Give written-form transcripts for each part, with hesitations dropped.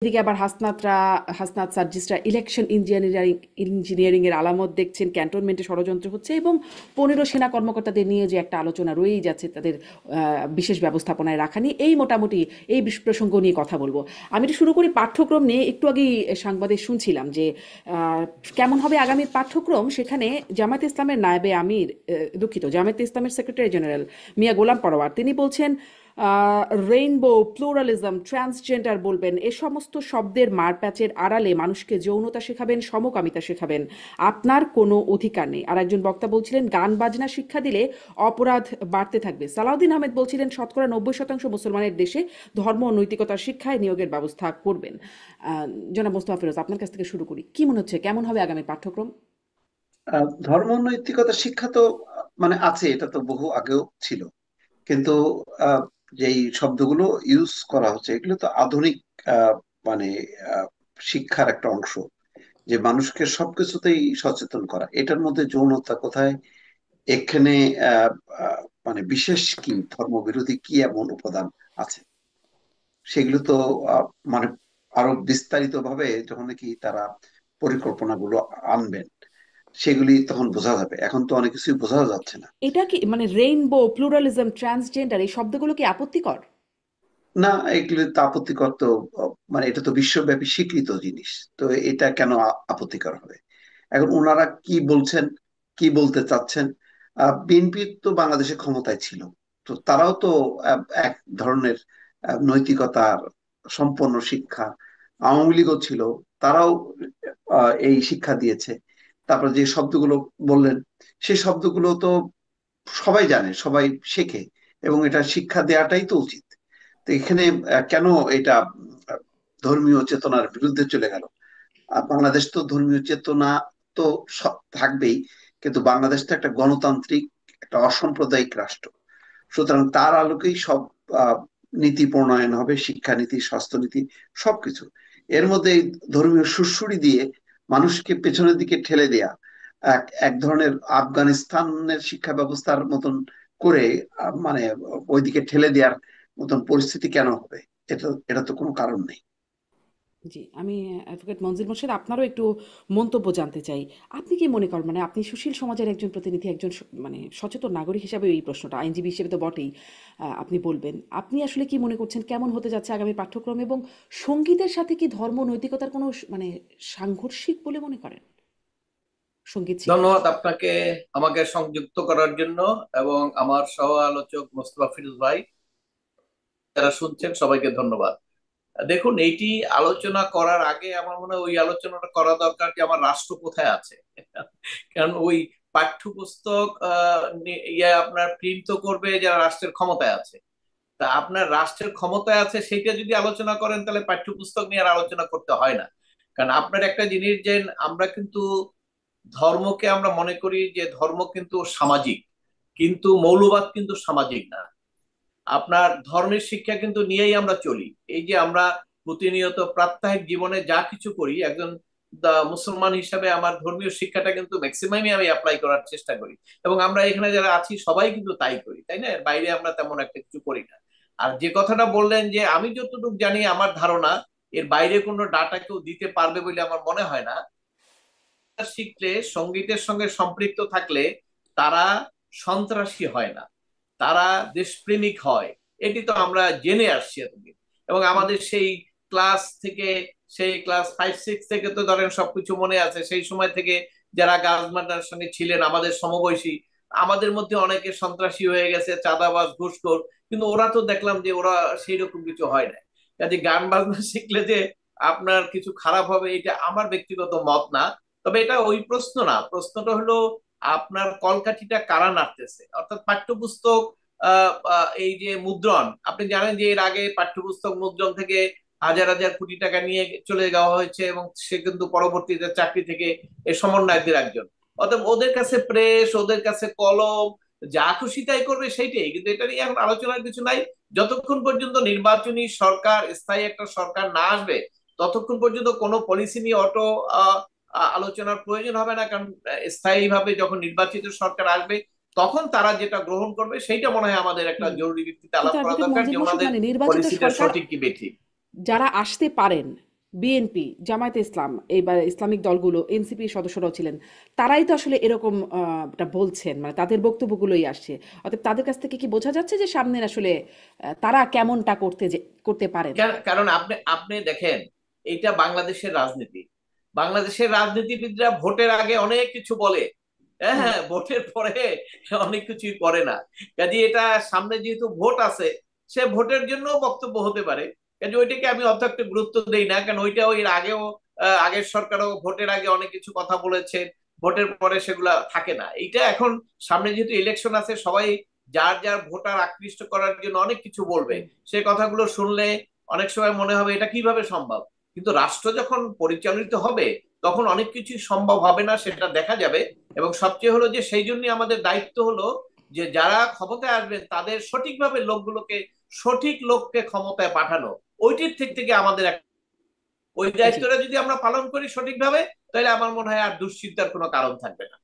এদিকে আবার Hasnat সার্জিসরা election engineering এর আলামত দেখছেন, ক্যান্টনমেন্টে ষড়যন্ত্র হচ্ছে এবং 15 সেনা কর্মকর্তাদের নিয়ে যে একটা আলোচনা রয়েই যাচ্ছে তাদের বিশেষ ব্যবস্থাপনায় রাখা নিয়ে, এই মোটামুটি এই প্রসঙ্গ নিয়ে কথা বলবো। আমি একটু শুরু করি পাঠ্যক্রম নিয়ে। একটু আগেই সাংবাদিক শুনছিলাম যে কেমন হবে আগামীর পাঠ্যক্রম। সেখানে জামায়াতে ইসলামের নায়েবে আমির, দুঃখিত, জামায়াতে ইসলামের সেক্রেটারি জেনারেল মিয়া গোলাম পরোয়ার, তিনি বলছেন রেইনবো, প্লুরালিজম, ট্রান্সজেন্ডার বলবেন, এ সমস্ত শব্দের মারপ্যাচের আড়ালে মানুষকে যৌনতা শেখাবেন, সমকামিতা শেখাবেন, আপনার কোনো অধিকার নেই। আর একজন বক্তা বলছিলেন গান বাজনা শিক্ষা দিলে অপরাধ বাড়তে থাকবে। সালাউদ্দিন আহমেদ বলছিলেন শতকরা 90% মুসলমানের দেশে ধর্ম ও নৈতিকতার শিক্ষায় নিয়োগের ব্যবস্থা করবেন। জনাব মোস্তফা ফিরোজ, আপনার কাছ থেকে শুরু করি। কি মনে হচ্ছে কেমন হবে আগামী পাঠ্যক্রম? ধর্ম নৈতিকতার শিক্ষা তো আছে, এটা তো বহু আগেও ছিল। কিন্তু আহ, যেই শব্দগুলো ইউজ করা হচ্ছে এগুলো তো আধুনিক আহ, মানে আহ, শিক্ষার একটা অংশ, যে মানুষকে সবকিছুতেই সচেতন করা। এটার মধ্যে যৌনতা কোথায়? এখানে আহ, আহ, বিশেষ কি ধর্মবিরোধী কি এমন উপাদান আছে, সেগুলো তো আহ, মানে আরো বিস্তারিত ভাবে যখন নাকি তারা পরিকল্পনাগুলো আনবেন, সেগুলি তখন বোঝা যাবে। এখন তো অনেক কিছুই বোঝা যাচ্ছে না। এটা কি মানে রেইনবো, প্লুরালিজম, ট্রান্সজেন্ডার এই শব্দগুলো কি আপত্তিকর? না, এগুলি তো আপত্তিকর তো। এটা তো বিশ্বব্যাপী স্বীকৃত জিনিস, তো এটা কেন আপত্তিকর হবে? এখন ওনারা কি বলছেন, কি বলতে চাচ্ছেন? বিএনপি তো বাংলাদেশে ক্ষমতায় ছিল, তো তারাও তো এক ধরনের নৈতিকতার সম্পন্ন শিক্ষা। আওয়ামী লীগও ছিল, তারাও এই শিক্ষা দিয়েছে। তারপর যে শব্দগুলো বললেন, সেই শব্দগুলো তো সবাই জানে, সবাই শেখে, এবং এটা শিক্ষা দেওয়াটাই তো উচিত। তো এখানে কেন এটা ধর্মীয় চেতনার বিরুদ্ধে চলে গেল? বাংলাদেশ তো ধর্মীয় চেতনা তো থাকবেই, কিন্তু বাংলাদেশ তো একটা গণতান্ত্রিক, একটা অসাম্প্রদায়িক রাষ্ট্র। সুতরাং তার আলোকেই সব আহ, নীতি প্রণয়ন হবে, শিক্ষানীতি, স্বাস্থ্যনীতি, সবকিছু। এর মধ্যে এই ধর্মীয় সুড়সুড়ি দিয়ে মানুষকে পেছনের দিকে ঠেলে দেয়া, এক এক ধরনের আফগানিস্তানের শিক্ষা ব্যবস্থার মতন করে ওইদিকে ঠেলে দেওয়ার মতন পরিস্থিতি কেন হবে? এটা এটা তো কোনো কারণ নেই। জি, আমি অ্যাডভোকেট মনজিল মোর্শেদ, আপনারও একটু মন্তব্য জানতে চাই। আপনি কি মনে করেন, মানে আপনি সুশীল সমাজের একজন প্রতিনিধি, একজন মানে সচেতন নাগরিক হিসাবে এই প্রশ্নটা, আইনজীবী হিসেবে তো বটেই, আপনি বলবেন। আপনি আসলে কি মনে করছেন কেমন হতে যাচ্ছে আগামী পাঠ্যক্রম, এবং সঙ্গীতের সাথে কি ধর্ম নৈতিকতার কোনো মানে সাংঘর্ষিক বলে মনে করেন সঙ্গীত শিক্ষা? ধন্যবাদ আপনাকে আমাকে সংযুক্ত করার জন্য, এবং আমার সহ আলোচক মোস্তফা ফিরোজ ভাই, যারা শুনছেন সবাইকে ধন্যবাদ। দেখুন, এইটি আলোচনা করার আগে আমার মনে হয় ওই আলোচনাটা করা দরকার যে আমার রাষ্ট্র কোথায় আছে। কারণ ওই পাঠ্যপুস্তক আপনার প্রিন্ট তো করবে যারা রাষ্ট্রের ক্ষমতায় আছে। তা আপনার রাষ্ট্রের ক্ষমতায় আছে সেটা যদি আলোচনা করেন, তাহলে পাঠ্যপুস্তক নিয়ে আর আলোচনা করতে হয় না। কারণ আপনার একটা জিনিস যে আমরা কিন্তু ধর্মকে আমরা মনে করি যে ধর্ম কিন্তু সামাজিক, কিন্তু মৌলবাদ কিন্তু সামাজিক না। আপনার ধর্মের শিক্ষা কিন্তু নিয়েই আমরা চলি। এই যে আমরা প্রতিনিয়ত প্রাত্যহিক জীবনে যা কিছু করি, একজন মুসলমান হিসাবে আমার ধর্মীয় শিক্ষাটা কিন্তু ম্যাক্সিমামই আমি অ্যাপ্লাই করার চেষ্টা করি। এবং আমরা এখানে যারা আছি সবাই কিন্তু তাই করি, তাই না? এর বাইরে আমরা তেমন একটা কিছু করি না। আর যে কথাটা বললেন যে আমি যতটুকু জানি, আমার ধারণা এর বাইরে কোনো ডাটা কেউ দিতে পারবে বলে আমার মনে হয় না। শিখলে, সঙ্গীতের সঙ্গে সম্পৃক্ত থাকলে তারা সন্ত্রাসী হয় না, তারা দেশপ্রেমিক হয়। এটি তো আমরা জেনে আসছি এতদিন। এবং আমাদের সেই ক্লাস থেকে, সেই ক্লাস 5-6 থেকে তো ধরেন সবকিছু মনে আছে। সেই সময় থেকে যারা গাছ মার্কার সঙ্গে ছিলেন আমাদের সমবয়সী, আমাদের মধ্যে অনেকে সন্ত্রাসী হয়ে গেছে, চাঁদাবাজ, ঘুষখোর, কিন্তু ওরা তো দেখলাম যে ওরা সেই রকম কিছু হয় না। কাজে গান বাজনা শিখলে যে আপনার কিছু খারাপ হবে, এটা আমার ব্যক্তিগত মত না। তবে এটা ওই প্রশ্ন না, প্রশ্নটা হলো আপনার কলকাঠিটা কারা নাড়তেছে। অর্থাৎ পাঠ্যপুস্তক এই যে মুদ্রণ, আপনি জানেন যে এর আগে পাঠ্যপুস্তক মুদ্রণ থেকে হাজার হাজার কোটি টাকা নিয়ে চলে যাওয়া হয়েছে, এবং সে কিন্তু পরবর্তীতে চাকরি থেকে এই সমন্বয়কদের একজন। অতএব ওদের কাছে প্রেস, ওদের কাছে কলম, যা খুশি তাই করবে সেইটাই, কিন্তু এটা নিয়ে এখন আলোচনার কিছু নাই। যতক্ষণ পর্যন্ত নির্বাচনী সরকার, স্থায়ী একটা সরকার না আসবে, ততক্ষণ পর্যন্ত কোনো পলিসি নিয়ে অটো আলোচনার প্রয়োজন হবে না। কারণ স্থায়ীভাবে যখন নির্বাচিত সরকার আসবে, তখন তারা যেটা গ্রহণ করবে সেইটা মনে হয় আমাদের একটা জরুরি ভিত্তিতে কিন্তু আলাপ করা অ্যাডভোকেট দরকার, মনজিল যে মোর্শেদ, ওনাদের মানে নির্বাচিত পলিসিটা সরকার সঠিক কি বেঠিক। যারা আসতে পারেন, বিএনপি, জামায়াতে ইসলাম, এইবার ইসলামিক দলগুলো, এনসিপির সদস্যরাও ছিলেন, তারাই তো আসলে এরকম টা বলছেন, মানে তাদের বক্তব্যগুলোই আসছে। অতএব তাদের কাছ থেকে কি বোঝা যাচ্ছে যে সামনের আসলে তারা কেমনটা করতে পারেন? কারণ আপনি আপনি দেখেন, এইটা বাংলাদেশের রাজনীতি। বাংলাদেশের রাজনীতিবিদরা ভোটের আগে অনেক কিছু বলে, হ্যাঁ হুম, হ্যাঁ, ভোটের পরে অনেক কিছুই করে না। কাজে এটা সামনে যেহেতু ভোট আছে, সে ভোটের জন্য বক্তব্য হতে পারে। কাজে ওইটাকে আমি অত একটা গুরুত্ব দেই না, কারণ ওইটাও এর আগেও আগের সরকারও ভোটের আগে অনেক কিছু কথা বলেছে, ভোটের পরে সেগুলা থাকে না। এইটা এখন সামনে যেহেতু ইলেকশন আছে, সবাই যার যার ভোটার আকৃষ্ট করার জন্য অনেক কিছু বলবে। হুম, সে কথাগুলো শুনলে অনেক সময় মনে হবে এটা কিভাবে সম্ভব, কিন্তু রাষ্ট্র যখন পরিচালিত হবে তখন অনেক কিছুই সম্ভব হবে না, সেটা দেখা যাবে। এবং সবচেয়ে হলো যে সেই জন্য আমাদের দায়িত্ব হলো যে যারা ক্ষমতায় আসবেন তাদের সঠিকভাবে সঠিক লোককে ক্ষমতায় পাঠানো। ওইটির থেকে আমাদের ওই জি, দায়িত্বটা যদি আমরা পালন করি সঠিকভাবে, তাহলে আমার মনে হয় আর দুশ্চিন্তার কোনো কারণ থাকবে না।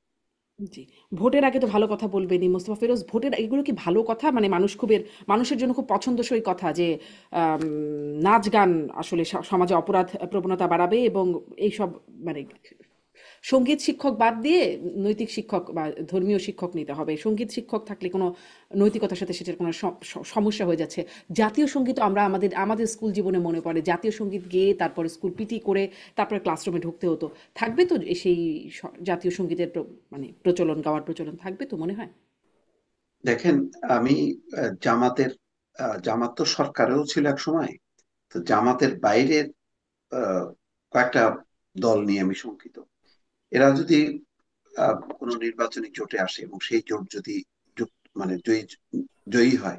জি। ভোটের আগে তো ভালো কথা বলবেনই মোস্তফা ফিরোজ। ভোটের এগুলো কি ভালো কথা? মানে মানুষের জন্য খুব পছন্দসই কথা যে আম নাচ গান আসলে সমাজে অপরাধ প্রবণতা বাড়াবে এবং এইসব, মানে সঙ্গীত শিক্ষক বাদ দিয়ে নৈতিক শিক্ষক বা ধর্মীয় শিক্ষক নিতে হবে। সঙ্গীত শিক্ষক থাকলে কোনো নৈতিকতার সাথে সেটার কোনো সমস্যা হয়ে যাচ্ছে। জাতীয় সঙ্গীত আমরা আমাদের স্কুল জীবনে মনে পড়ে জাতীয় সঙ্গীত গেয়ে তারপরে স্কুল পিটি করে তারপরে ক্লাসরুমে ঢুকতে হতো। থাকবে তো সেই জাতীয় সঙ্গীতের মানে প্রচলন, গাওয়ার প্রচলন থাকবে তো মনে হয়? দেখেন, আমি জামাতের জামাত তো সরকারেও ছিল এক সময়। তো জামাতের বাইরের আহ, কয়েকটা দল নিয়ে আমি শঙ্কিত। এরা যদি কোনো নির্বাচনী জোটে আসে এবং সেই জোট যদি মানে জয়ী হয়,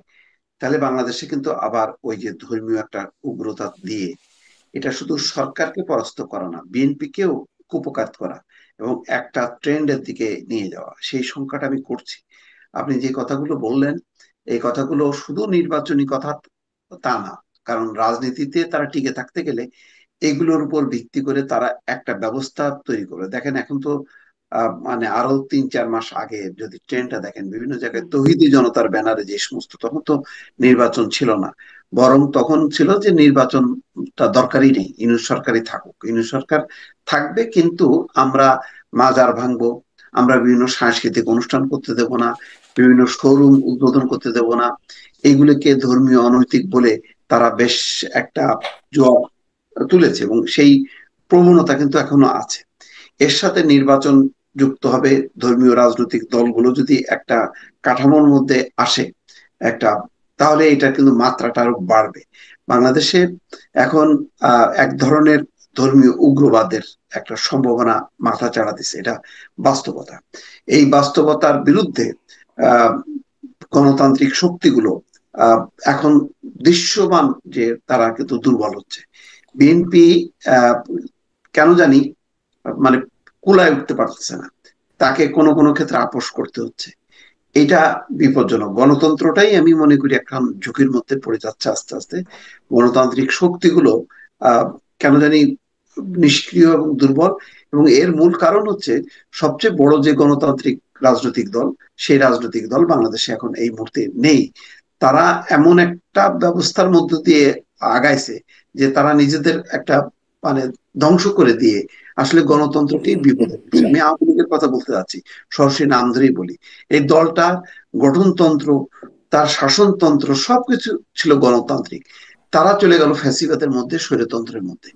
তাহলে বাংলাদেশে কিন্তু আবার ওই যে ধর্মীয় একটা উগ্রতা দিয়ে এটা শুধু সরকারকে পরাস্ত করা না, বিএনপিকেও কুপকাত করা এবং একটা ট্রেন্ডের দিকে নিয়ে যাওয়া, সেই সংখ্যাটা আমি করছি। আপনি যে কথাগুলো বললেন, এই কথাগুলো শুধু নির্বাচনী কথা তা না। কারণ রাজনীতিতে তারা টিকে থাকতে গেলে এগুলোর উপর ভিত্তি করে তারা একটা ব্যবস্থা তৈরি করে। দেখেন এখন তো মানে আরো 3-4 মাস আগে যদি ট্রেনটা দেখেন, বিভিন্ন জায়গায় হুম, তৌহিদি জনতার ব্যানারে যে সমস্ত, তখন তো নির্বাচন ছিল না। বরং তখন ছিল যে নির্বাচনটা দরকারই নেই, ইউনিট সরকারই থাকুক, ইউনিট সরকার থাকবে, কিন্তু আমরা মাজার ভাঙবো, আমরা বিভিন্ন সাংস্কৃতিক অনুষ্ঠান করতে দেব না, বিভিন্ন শোরুম উদ্বোধন করতে দেব না। এইগুলোকে ধর্মীয় অনৈতিক বলে তারা বেশ একটা জোয়ার তুলেছে এবং সেই প্রবণতা কিন্তু এখনো আছে। এর সাথে নির্বাচন যুক্ত হবে, ধর্মীয় রাজনৈতিক দলগুলো যদি একটা কাঠামোর মধ্যে আসে একটা, তাহলে এটা কিন্তু মাত্রাটা আরো বাড়বে। বাংলাদেশে এখন এক ধরনের ধর্মীয় উগ্রবাদের একটা সম্ভাবনা মাথা চাড়া দিচ্ছে, এটা বাস্তবতা। এই বাস্তবতার বিরুদ্ধে আহ গণতান্ত্রিক শক্তিগুলো আহ এখন দৃশ্যমান যে তারা কিন্তু দুর্বল হচ্ছে। বিএনপি আহ কেন জানি মানে কুলায় উঠতে পারতেছে না, তাকে কোনো কোনো ক্ষেত্রে আপোস করতে হচ্ছে। এটা বিপজ্জনক। গণতন্ত্রটাই আমি মনে করি এখন ঝুঁকির মধ্যে পড়ে যাচ্ছে আস্তে আস্তে। গণতান্ত্রিক শক্তিগুলো আহ কেন জানি নিষ্ক্রিয় এবং দুর্বল। এবং এর মূল কারণ হচ্ছে সবচেয়ে বড় যে গণতান্ত্রিক রাজনৈতিক দল, সেই রাজনৈতিক দল বাংলাদেশে এখন এই মুহূর্তে নেই। তারা এমন একটা ব্যবস্থার মধ্য দিয়ে আগাইছে যে তারা নিজেদের একটা মানে ধ্বংস করে দিয়ে আসলে হুম, গণতন্ত্রকে বিপদে ফেলছে। আমি আওয়ামী লীগের কথা বলতে যাচ্ছি, সরাসরি নাম ধরেই বলি। এই দলটা গঠনতন্ত্র, তার শাসনতন্ত্র সবকিছু ছিল গণতান্ত্রিক, তারা চলে গেল ফ্যাসিবাদের মধ্যে, স্বৈরতন্ত্রের মধ্যে।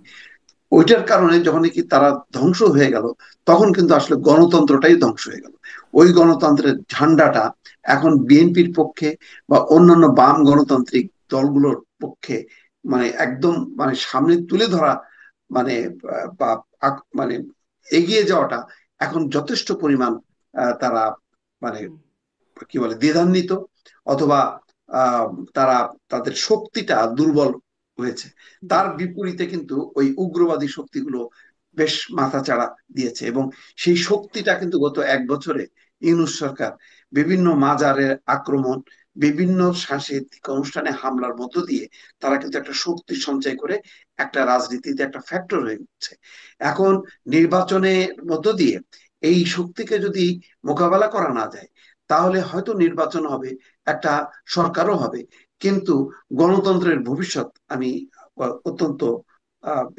ওইটার কারণে যখন কি তারা ধ্বংস হয়ে গেল, তখন কিন্তু আসলে গণতন্ত্রটাই ধ্বংস হয়ে গেল। ওই গণতন্ত্রের ঝান্ডাটা এখন বিএনপির পক্ষে বা অন্যান্য বাম গণতান্ত্রিক দলগুলোর পক্ষে মানে একদম মানে সামনে তুলে ধরা, মানে বা মানে এগিয়ে যাওয়াটা এখন যথেষ্ট পরিমাণ তারা মানে হুম, কি বলে দ্বিধান্বিত, অথবা আহ তারা তাদের শক্তিটা দুর্বল হয়েছে। জি, তার বিপরীতে কিন্তু ওই উগ্রবাদী শক্তিগুলো বেশ মাথাচাড়া দিয়েছে এবং সেই শক্তিটা কিন্তু গত 1 বছরে ইউনূস সরকার বিভিন্ন মাজারের আক্রমণ, বিভিন্ন সাংস্কৃতিক অনুষ্ঠানে হামলার মধ্য দিয়ে তারা কিন্তু একটা শক্তি সঞ্চয় করে একটা রাজনীতিতে একটা ফ্যাক্টর হয়ে উঠছে। এখন নির্বাচনের মধ্য দিয়ে এই শক্তিকে যদি মোকাবেলা করা না যায়, তাহলে হয়তো নির্বাচন হবে, একটা সরকারও হবে, কিন্তু গণতন্ত্রের ভবিষ্যৎ আমি অত্যন্ত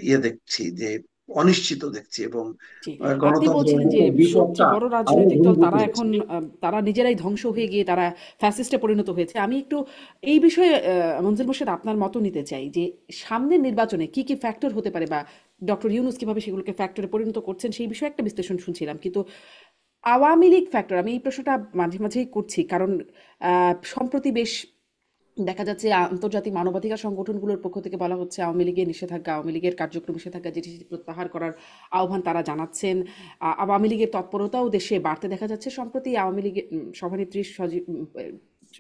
ইয়ে দেখছি, যে অনিশ্চিত দেখছি, এবং জি, আপনি গণতন্ত্রের বলছিলেন যে বিপদটা সবচেয়ে বড় আরো রাজনৈতিক দল ঘনীভূত তারা হচ্ছে। এখন তারা নিজেরাই ধ্বংস হয়ে গিয়ে তারা ফ্যাসিস্টে পরিণত হয়েছে। আমি একটু এই বিষয়ে মনজুর মোর্শেদ আপনার মত নিতে চাই যে সামনের নির্বাচনে কি কি ফ্যাক্টর হতে পারে বা ডক্টর ইউনূস কিভাবে সেগুলোকে ফ্যাক্টরে পরিণত করছেন সেই বিষয়ে একটা বিশ্লেষণ শুনছিলাম, কিন্তু আওয়ামী লীগ ফ্যাক্টর আমি এই প্রশ্নটা মাঝে মাঝেই করছি কারণ সম্প্রতি বেশ দেখা যাচ্ছে আন্তর্জাতিক মানবাধিকার সংগঠনগুলোর পক্ষ থেকে বলা হচ্ছে আওয়ামী লীগের নিষেধাজ্ঞা, আওয়ামী লীগের কার্যক্রম নিষেধাজ্ঞা যেটি প্রত্যাহার করার আহ্বান তারা জানাচ্ছেন। আওয়ামী লীগের তৎপরতাও দেশে বাড়তে দেখা যাচ্ছে। সম্প্রতি আওয়ামী লীগের সভানেত্রী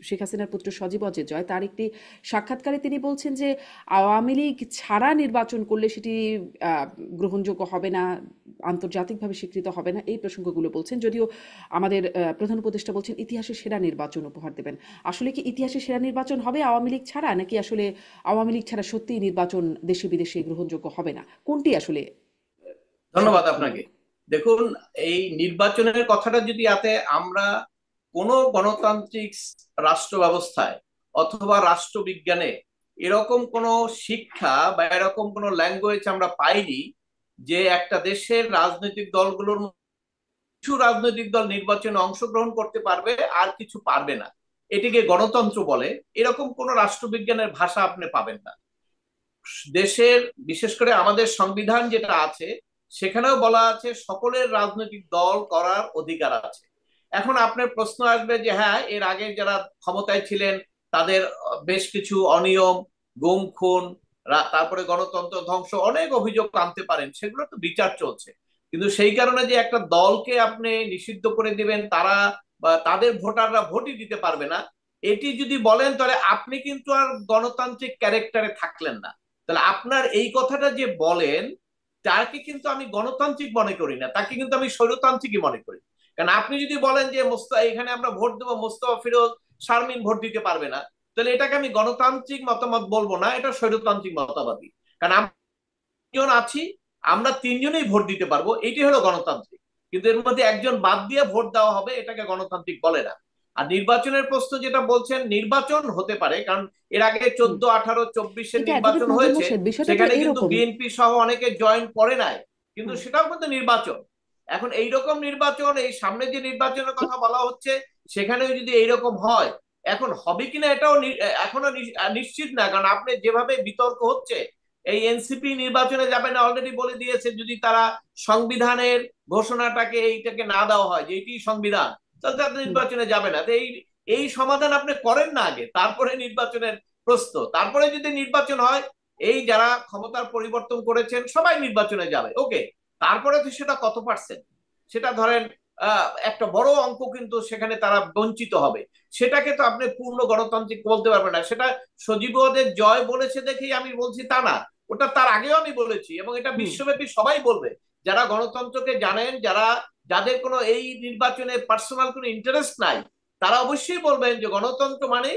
শেখ হাসিনার পুত্র সজীব অজয় জয় তার একটি সাক্ষাৎকারে তিনি বলছেন যে আওয়ামী লীগ ছাড়া নির্বাচন করলে সেটি আহ, গ্রহণযোগ্য হবে না, আন্তর্জাতিকভাবে স্বীকৃত হবে না, এই প্রসঙ্গগুলো বলছেন। যদিও আমাদের প্রধান উপদেষ্টা বলছেন ইতিহাসের সেরা নির্বাচন উপহার দেবেন। আসলে কি ইতিহাসের সেরা নির্বাচন হবে আওয়ামী লীগ ছাড়া, নাকি আসলে আওয়ামী লীগ ছাড়া সত্যিই নির্বাচন দেশে বিদেশে গ্রহণযোগ্য হবে না? কোনটি আসলে ধন্যবাদ সঠিক? আপনাকে। দেখুন, এই নির্বাচনের কথাটা যদি আমরা কোনো গণতান্ত্রিক রাষ্ট্র ব্যবস্থায় অথবা রাষ্ট্রবিজ্ঞানে এরকম কোনো শিক্ষা বা এরকম কোনো ল্যাঙ্গুয়েজ আমরা পাইনি যে একটা দেশের রাজনৈতিক দলগুলোর কিছু রাজনৈতিক দল নির্বাচনে অংশগ্রহণ করতে পারবে আর কিছু পারবে না, এটিকে গণতন্ত্র বলে। এরকম কোন রাষ্ট্রবিজ্ঞানের ভাষা আপনি পাবেন না। দেশের বিশেষ করে আমাদের সংবিধান যেটা আছে সেখানেও বলা আছে সকলের রাজনৈতিক দল করার অধিকার আছে। এখন আপনার প্রশ্ন আসবে যে হ্যাঁ, এর আগে যারা ক্ষমতায় ছিলেন তাদের বেশ কিছু অনিয়ম, গুম খুন, তারপরে গণতন্ত্র ধ্বংস, অনেক অভিযোগ আনতে পারেন, সেগুলো তো বিচার চলছে। কিন্তু সেই কারণে যে একটা দলকে আপনি নিষিদ্ধ করে দিবেন, তারা বা তাদের ভোটাররা ভোটই দিতে পারবে না, এটি যদি বলেন তাহলে আপনি কিন্তু আর গণতান্ত্রিক ক্যারেক্টারে থাকলেন না। তাহলে আপনার এই কথাটা যে বলেন তাকে কিন্তু আমি গণতান্ত্রিক মনে করি না, তাকে কিন্তু আমি স্বৈরতান্ত্রিকই মনে করি। কারণ আপনি যদি বলেন যে এখানে আমরা ভোট দেবো, মোস্তফা ফিরোজ শারমিন ভোট দিতে পারবে না, তাহলে এটাকে আমি গণতান্ত্রিক মতামত বলবো না, এটা স্বৈরতান্ত্রিক মতবাদী। কারণ আমরা তিনজন আছি, আমরা তিনজনেই ভোট দিতে পারবো, এটি হলো গণতান্ত্রিক। কিন্তু এর মধ্যে একজন বাদ দিয়ে ভোট দেওয়া হবে, এটাকে গণতান্ত্রিক বলে না। আর নির্বাচনের প্রশ্ন যেটা বলছেন, নির্বাচন হতে পারে, কারণ এর আগে হুম। 14, 18, 24-এর কিন্তু অ্যাডভোকেট নির্বাচন মঞ্জুর হয়েছে, মোর্শেদ বিষয়টা তো সেখানে কিন্তু এরকম। বিএনপি সহ অনেকে জয়েন করে নাই, কিন্তু হুম। সেটাও কিন্তু নির্বাচন। এখন এইরকম নির্বাচন, এই সামনে যে নির্বাচনের কথা বলা হচ্ছে সেখানেও যদি এইরকম হয়, এখন হবে কিনা এটাও এখনো নিশ্চিত না। কারণ আপনি যেভাবে বিতর্ক হচ্ছে, এই এনসিপি নির্বাচনে যাবে না অলরেডি বলে দিয়েছে, যদি তারা সংবিধানের ঘোষণাটাকে এইটাকে না দেওয়া হয় যে এটি সংবিধান, তাহলে তারা হুম। নির্বাচনে যাবে না। তো এই এই সমাধান আপনি করেন না আগে, তারপরে নির্বাচনের প্রশ্ন, তারপরে যদি নির্বাচন হয়, এই যারা ক্ষমতার পরিবর্তন করেছেন সবাই নির্বাচনে যাবে, ওকে। তারপরে তো সেটা কত পার্সেন্ট, সেটা ধরেন একটা বড় অঙ্ক, কিন্তু সেখানে তারা বঞ্চিত হবে। সেটাকে তো আপনি পূর্ণ গণতান্ত্রিক বলতে পারবেন না। সেটা সজীবদের জয় বলেছে দেখেই আমি বলছি তা না, ওটা তার আগেও আমি বলেছি, এবং এটা হুম। বিশ্বব্যাপী সবাই বলবে যারা গণতন্ত্রকে জানেন, যাদের কোনো এই নির্বাচনে পার্সোনাল কোনো ইন্টারেস্ট নাই, তারা অবশ্যই বলবেন যে গণতন্ত্র মানে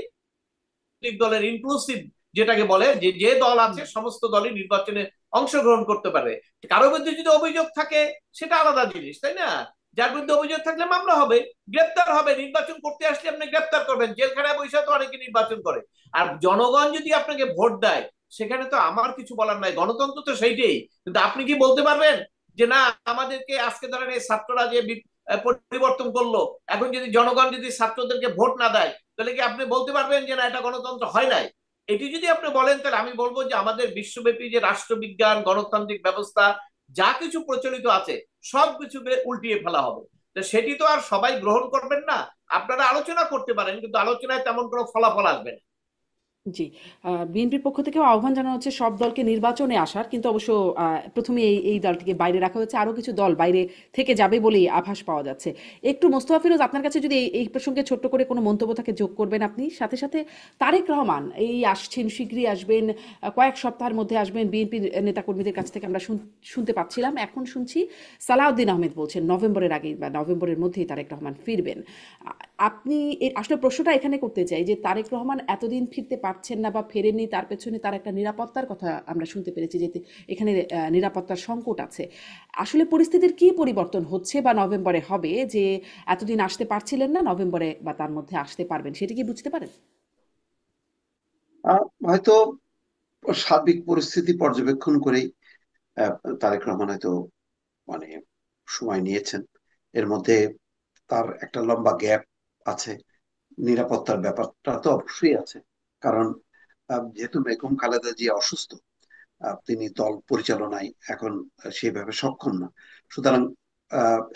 দলের ইনক্লুসিভ, যেটাকে বলে যে যে দল হুম। আছে সমস্ত দলই নির্বাচনে অংশগ্রহণ করতে পারবে। কারোর বিরুদ্ধে যদি অভিযোগ থাকে সেটা আলাদা জিনিস, তাই না? যার বিরুদ্ধে অভিযোগ থাকলে মামলা হবে, গ্রেপ্তার হবে। নির্বাচন করতে আসলে আপনি গ্রেপ্তার করবেন, জেলখানায় বসে তো অনেকে নির্বাচন করে। আর জনগণ যদি আপনাকে ভোট দেয়, সেখানে তো আমার কিছু বলার নাই, গণতন্ত্র তো সেইটাই। কিন্তু আপনি কি বলতে পারবেন যে না, আমাদেরকে আজকে ধরেন এই ছাত্ররা যে পরিবর্তন করলো, এখন যদি জনগণ যদি ছাত্রদেরকে ভোট না দেয়, তাহলে কি আপনি বলতে পারবেন যে না, এটা গণতন্ত্র হয় নাই? এটি যদি আপনি বলেন, তাহলে আমি বলবো যে আমাদের বিশ্বব্যাপী যে রাষ্ট্রবিজ্ঞান, গণতান্ত্রিক ব্যবস্থা যা কিছু প্রচলিত আছে সবকিছুকে উল্টিয়ে ফেলা হবে। তো সেটি তো আর সবাই গ্রহণ করবেন না। আপনারা আলোচনা করতে পারেন, কিন্তু আলোচনায় তেমন কোনো ফলাফল আসবে না। জি, বিএনপির পক্ষ থেকেও আহ্বান জানানো হচ্ছে সব দলকে নির্বাচনে আসার, কিন্তু অবশ্য প্রথমে এই দলটিকে বাইরে রাখা হয়েছে, আরও কিছু দল বাইরে থেকে যাবে বলেই আভাস পাওয়া যাচ্ছে। একটু মোস্তফা ফিরোজ, আপনার কাছে যদি এই প্রসঙ্গে ছোট্ট করে কোনো মন্তব্য থাকে যোগ করবেন আপনি। সাথে সাথে তারেক রহমান এই আসছেন, শীঘ্রই আসবেন, কয়েক সপ্তাহের মধ্যে আসবেন, বিএনপির নেতাকর্মীদের কাছ থেকে আমরা শুনতে পাচ্ছিলাম, এখন শুনছি সালাউদ্দিন আহমেদ বলছেন নভেম্বরের আগেই বা নভেম্বরের মধ্যেই তারেক রহমান ফিরবেন। আপনি আসলে প্রশ্নটা এখানে করতে চাই যে তারেক রহমান এতদিন ফিরতে পারছেন না বা ফেরেননি, তার পেছনে তার একটা নিরাপত্তার কথা আমরা শুনতে পেরেছি যে এখানে নিরাপত্তার সংকট আছে। আসলে পরিস্থিতির কি পরিবর্তন হচ্ছে বা নভেম্বরে হবে যে এতদিন আসতে পারছিলেন না, নভেম্বরে বা তার মধ্যে আসতে পারবেন, সেটা কি বুঝতে পারেন? হয়তো সার্বিক পরিস্থিতি পর্যবেক্ষণ করেই আহ, তারেক রহমান হয়তো মানে সময় নিয়েছেন। এর মধ্যে তার একটা লম্বা গ্যাপ আছে, নিরাপত্তার ব্যাপারটা তো অবশ্যই আছে। কারণ যেহেতু বেগম খালেদা জিয়া অসুস্থ, তিনি দল পরিচালনায় এখন সেভাবে সক্ষম না। সুতরাং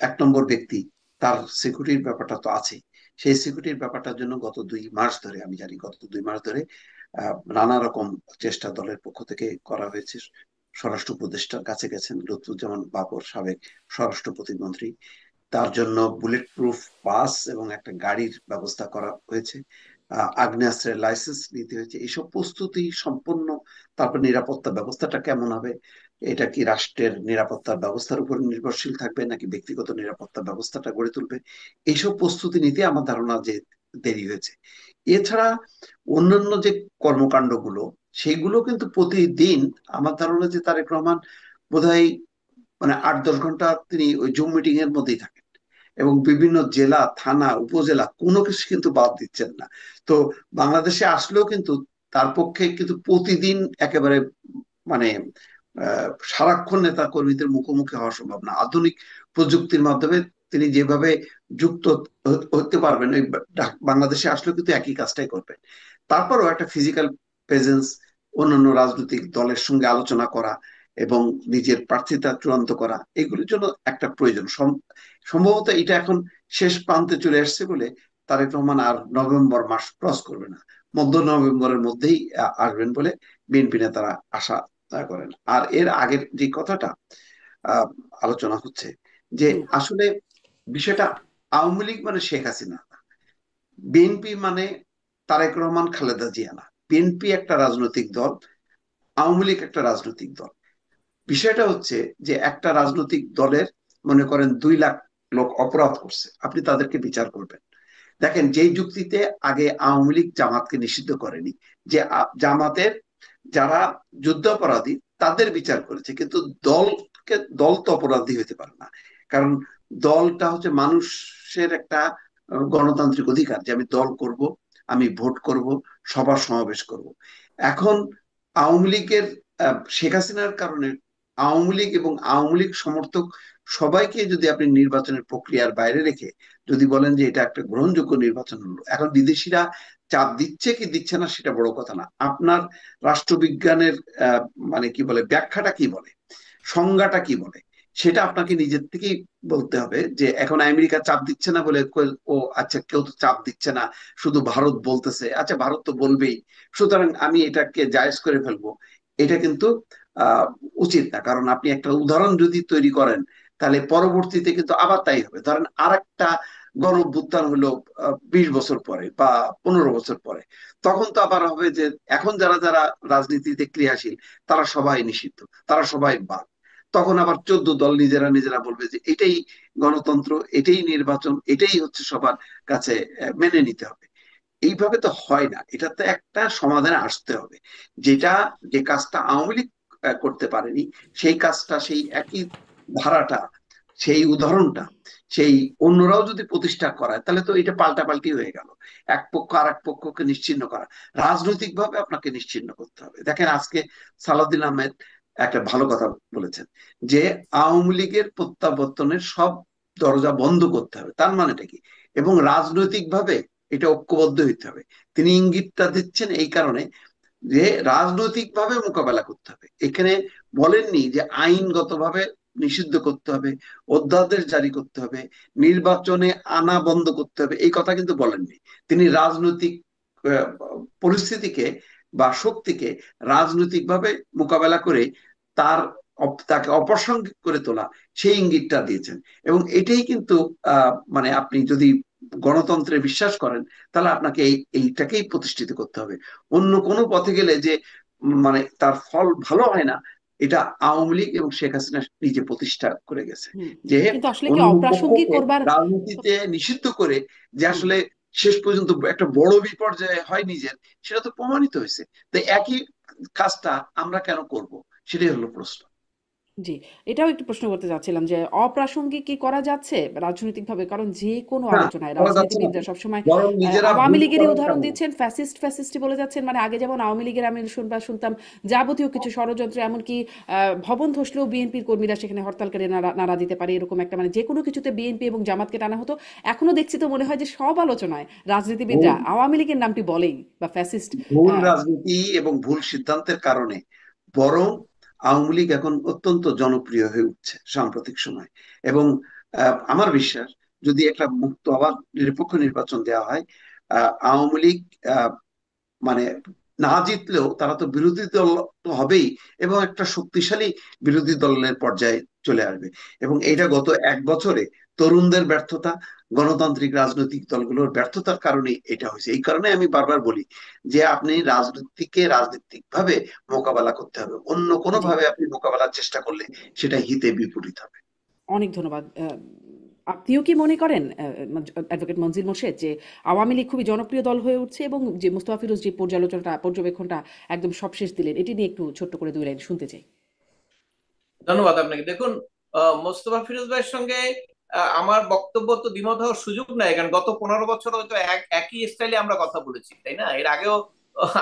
এক নম্বর ব্যক্তি, তার সিকিউরিটির ব্যাপারটা তো আছে। সেই সিকিউরিটির ব্যাপারটার জন্য গত 2 মাস ধরে, আমি জানি গত 2 মাস ধরে নানা রকম চেষ্টা দলের পক্ষ থেকে করা হয়েছে। স্বরাষ্ট্র উপদেষ্টার কাছে গেছেন লুৎফুজ্জামান বাবর, সাবেক স্বরাষ্ট্র প্রতিমন্ত্রী, তার জন্য বুলেট প্রুফ বাস এবং একটা গাড়ির ব্যবস্থা করা হয়েছে। আগ্নেয়াস্ত্রের লাইসেন্স নিতে হয়েছে। এইসব প্রস্তুতি সম্পন্ন। তারপর নিরাপত্তা ব্যবস্থাটা কেমন হবে, এটা কি রাষ্ট্রের নিরাপত্তা ব্যবস্থার উপর নির্ভরশীল থাকবে নাকি ব্যক্তিগত নিরাপত্তা ব্যবস্থাটা গড়ে তুলবে, এইসব প্রস্তুতি নিতে আমার ধারণা যে দেরি হয়েছে। এছাড়া অন্যান্য যে কর্মকাণ্ডগুলো, সেগুলো কিন্তু প্রতিদিন আমার ধারণা যে তারেক রহমান বোধহয় 8-10 ঘন্টা তিনি ওই জুম মিটিং এর মধ্যেই থাকেন, এবং বিভিন্ন জেলা, থানা, উপজেলা কোনো কিছু কিন্তু বাদ দিচ্ছেন না। তো বাংলাদেশে আসলেও কিন্তু তার পক্ষে কিন্তু প্রতিদিন একেবারে মানে সারাক্ষণ নেতা কর্মীদের মুখোমুখি হওয়া সম্ভব না। আধুনিক প্রযুক্তির মাধ্যমে তিনি যেভাবে যুক্ত হতে পারবেন, ওই বাংলাদেশে আসলেও কিন্তু একই কাজটাই করবেন। তারপরও একটা ফিজিক্যাল প্রেজেন্স, অন্যান্য রাজনৈতিক দলের সঙ্গে আলোচনা করা এবং নিজের প্রার্থিতা চূড়ান্ত করা, এগুলির জন্য একটা প্রয়োজন। সম্ভবত এটা এখন শেষ প্রান্তে চলে আসছে বলে তারেক রহমান আর নভেম্বর মাস ক্রস করবে না, মধ্য নভেম্বরের মধ্যেই আসবেন বলে বিএনপি নেতারা আশা করেন। আর এর আগের যে কথাটা আহ, আলোচনা হচ্ছে, যে হুম। আসলে বিষয়টা আওয়ামী লীগ মানে শেখ হাসিনা না, বিএনপি মানে তারেক রহমান, খালেদা জিয়া না। বিএনপি একটা রাজনৈতিক দল, আওয়ামী লীগ একটা রাজনৈতিক দল। বিষয়টা হচ্ছে যে একটা রাজনৈতিক দলের, মনে করেন 2 লাখ লোক অপরাধ করছে, আপনি তাদেরকে বিচার করবেন। দেখেন, যেই যুক্তিতে আগে আওয়ামী লীগ জামাতকে নিষিদ্ধ করেনি, যে জামাতের যারা যুদ্ধাপরাধী তাদের বিচার করেছে, কিন্তু দল তো অপরাধী হতে পারে না। কারণ দলটা হচ্ছে মানুষের একটা গণতান্ত্রিক অধিকার, যে আমি দল করব, আমি ভোট করব, সভা সমাবেশ করব। এখন আওয়ামী লীগের শেখ হাসিনার কারণে আওয়ামী লীগ এবং আওয়ামী লীগ সমর্থক সবাইকে যদি আপনি নির্বাচনের প্রক্রিয়ার বাইরে রেখে যদি বলেন যে এটা একটা গ্রহণযোগ্য নির্বাচন হলো, এখন বিদেশিরা চাপ দিচ্ছে কি দিচ্ছে না সেটা বড় কথা না। আপনার রাষ্ট্রবিজ্ঞানের আহ, কি বলে, ব্যাখ্যাটা কি বলে, সংজ্ঞাটা কি বলে, সেটা আপনাকে নিজের থেকেই বলতে হবে। যে এখন আমেরিকা চাপ দিচ্ছে না বলে ও আচ্ছা, কেউ তো চাপ দিচ্ছে না, শুধু ভারত বলতেছে, আচ্ছা ভারত তো বলবেই, সুতরাং আমি এটাকে জায়েজ করে ফেলবো, এটা কিন্তু আহ উচিত না। কারণ আপনি একটা উদাহরণ যদি তৈরি করেন, তাহলে পরবর্তীতে কিন্তু আবার তাই হবে। ধরেন আর একটা গণ অভ্যুত্থান হলো 20 বছর পরে বা 15 বছর পরে, তখন তো আবার হবে যে এখন যারা যারা রাজনীতিতে ক্রিয়াশীল তারা সবাই নিষিদ্ধ, তারা সবাই বাদ। তখন আবার 14 দল নিজেরা নিজেরা বলবে যে এটাই গণতন্ত্র, এটাই নির্বাচন, এটাই হচ্ছে সবার কাছে মেনে নিতে হবে। এইভাবে তো হয় না, এটাতে একটা সমাধানে আসতে হবে। যেটা, যে কাজটা আওয়ামী লীগ করতে পারেনি, সেই কাজটা, সেই একই ধারাটা, সেই উদাহরণটা, সেই অন্যরাও যদি প্রতিষ্ঠা করায়, তাহলে তো এটা পাল্টাপাল্টি হয়ে গেল। এক পক্ষ আর এক পক্ষকে নিশ্চিহ্ন করা, রাজনৈতিক ভাবে আপনাকে নিশ্চিহ্ন করতে হবে। দেখেন, আজকে সালাউদ্দিন আহমেদ একটা ভালো কথা বলেছেন, যে আওয়ামী লীগের প্রত্যাবর্তনের সব দরজা বন্ধ করতে হবে। তার মানেটা কি? এবং রাজনৈতিক ভাবে এটা ঐক্যবদ্ধ হইতে হবে। তিনি ইঙ্গিতটা দিচ্ছেন এই কারণে যে রাজনৈতিক ভাবে মোকাবেলা করতে হবে। এখানে বলেননি যে আইনগতভাবে নিষিদ্ধ করতে হবে, অধ্যাদেশ জারি করতে হবে, নির্বাচনে আনা বন্ধ করতে হবে, এই কথা কিন্তু বলেননি। তিনি রাজনৈতিক আহ, পরিস্থিতিকে বা শক্তিকে রাজনৈতিক ভাবে মোকাবেলা করে তার তাকে অপ্রাসঙ্গিক করে তোলা, সেই ইঙ্গিতটা দিয়েছেন। এবং এটাই কিন্তু আপনি যদি গণতন্ত্রে বিশ্বাস করেন, তাহলে আপনাকে এইটাকেই প্রতিষ্ঠিত করতে হবে। অন্য কোনো পথে গেলে যে তার ফল ভালো হয় না, এটা আওয়ামী লীগ এবং শেখ হাসিনা নিজে প্রতিষ্ঠা করে গেছে। হুম। যে কিন্তু আসলে কি অন্য অপ্রাসঙ্গিক পক্ষকে করবার। রাজনীতিতে নিষিদ্ধ করে যে হুম। আসলে শেষ পর্যন্ত একটা বড় বিপর্যয় হয় নিজের, সেটা তো প্রমাণিত হয়েছে। তো একই কাজটা আমরা কেন করব, সেটাই হলো প্রশ্ন। জি, এটাও একটু প্রশ্ন করতে চাচ্ছিলাম যে অপ্রাসঙ্গিক কি করা যাচ্ছে রাজনৈতিকভাবে? কারণ যে কোনো না, আলোচনায় করা যাচ্ছে না তো। রাজনীতিবিদরা সবসময় বরং নিজেরা আওয়ামী ভুল লীগেরই করার উদাহরণ কারণে। দিচ্ছেন, ফ্যাসিস্ট ফ্যাসিস্টই বলে যাচ্ছেন। মানে আগে যেমন আওয়ামী লীগের আমি শুনতাম যাবতীয় কিছু ষড়যন্ত্র, এমনকি ভবন ধসলেও বিএনপির কর্মীরা সেখানে হরতালকারী নাড়া দিতে পারে, এরকম একটা মানে যে কোনো কিছুতে বিএনপি এবং জামাতকে টানা হতো। এখনো দেখছি তো মনে হয় যে সব আলোচনায় রাজনীতিবিদরা ভুল আওয়ামী লীগের নামটি বলেই, বা ফ্যাসিস্ট। ভুল আহ, রাজনীতি এবং ভুল সিদ্ধান্তের কারণে বরং আওয়ামী লীগ এখন অত্যন্ত জনপ্রিয় হয়ে উঠছে সাম্প্রতিক সময়। এবং আমার বিশ্বাস, যদি একটা মুক্ত আবার নিরপেক্ষ নির্বাচন দেওয়া হয়, আওয়ামী লীগ মানে না জিতলেও তারা তো বিরোধী দল তো হবেই, এবং একটা শক্তিশালী বিরোধী দলের পর্যায়ে চলে আসবে। এবং এটা জি, গত এক বছরে তরুণদের ব্যর্থতা, গণতান্ত্রিক রাজনৈতিক দলগুলোর ব্যর্থতার কারণে এটা হয়েছে। এই কারণে আমি বারবার বলি যে আপনি রাজনীতিকে রাজনৈতিক ভাবে মোকাবেলা করতে হবে, অন্য কোনো জি, ভাবে আপনি মোকাবেলার চেষ্টা করলে সেটা হিতে বিপরীত হবে। অনেক ধন্যবাদ। আপনিও কি মনে করেন অ্যাডভোকেট মনজিল মোর্শেদ যে আওয়ামী লীগ খুবই জনপ্রিয় দল হয়ে উঠছে, এবং যে মুস্তফা ফিরোজ যে পর্যবেক্ষণটা একদম সবশেষ দিলেন, এটি নিয়ে একটু ছোট্ট করে 2 লাইন শুনতে চাই। ধন্যবাদ আপনাকে। দেখুন, মোস্তফা ফিরোজ ভাইয়ের সঙ্গে আমার বক্তব্য তো দ্বিমত হওয়ার সুযোগ নাই, কারণ গত 15 বছর হয়তো একই স্টাইলে আমরা কথা বলেছি, তাই না? এর আগেও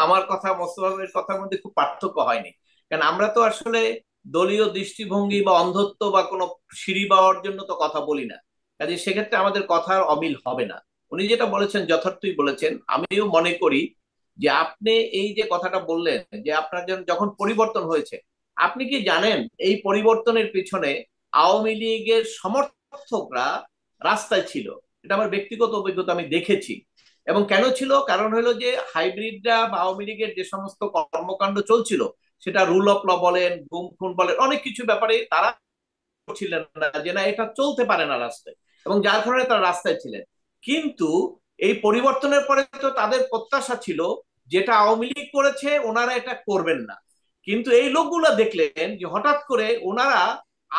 আমার কথা মোস্তফা ভাইয়ের কথার মধ্যে খুব পার্থক্য হয়নি, কারণ আমরা তো আসলে দলীয় দৃষ্টিভঙ্গি বা অন্ধত্ব বা কোনো সিঁড়ি পাওয়ার জন্য তো কথা বলি না। কাজে সেক্ষেত্রে আমাদের কথার অমিল হবে না। উনি যেটা বলেছেন যথার্থই বলেছেন। আমিও মনে করি যে আপনি এই যে কথাটা বললেন যে আপনার যখন পরিবর্তন হয়েছে, আপনি কি জানেন এই পরিবর্তনের পিছনে আওয়ামী লীগের সমর্থকরা রাস্তায় ছিল? এটা আমার ব্যক্তিগত অভিজ্ঞতা, আমি দেখেছি। এবং কেন ছিল? কারণ হলো যে হাইব্রিডরা বা আওয়ামী লীগের যে সমস্ত কর্মকাণ্ড চলছিল, সেটা রুল অফ ল বলেন, গুম খুন বলেন, অনেক কিছু ব্যাপারে তারা ছিলেন না যে না এটা চলতে পারে না রাস্তায়, এবং যার কারণে তারা রাস্তায় ছিলেন। কিন্তু এই পরিবর্তনের পরে তো তাদের প্রত্যাশা ছিল যেটা আওয়ামী লীগ করেছে ওনারা এটা করবেন না। কিন্তু এই লোকগুলো দেখলেন যে হঠাৎ করে ওনারা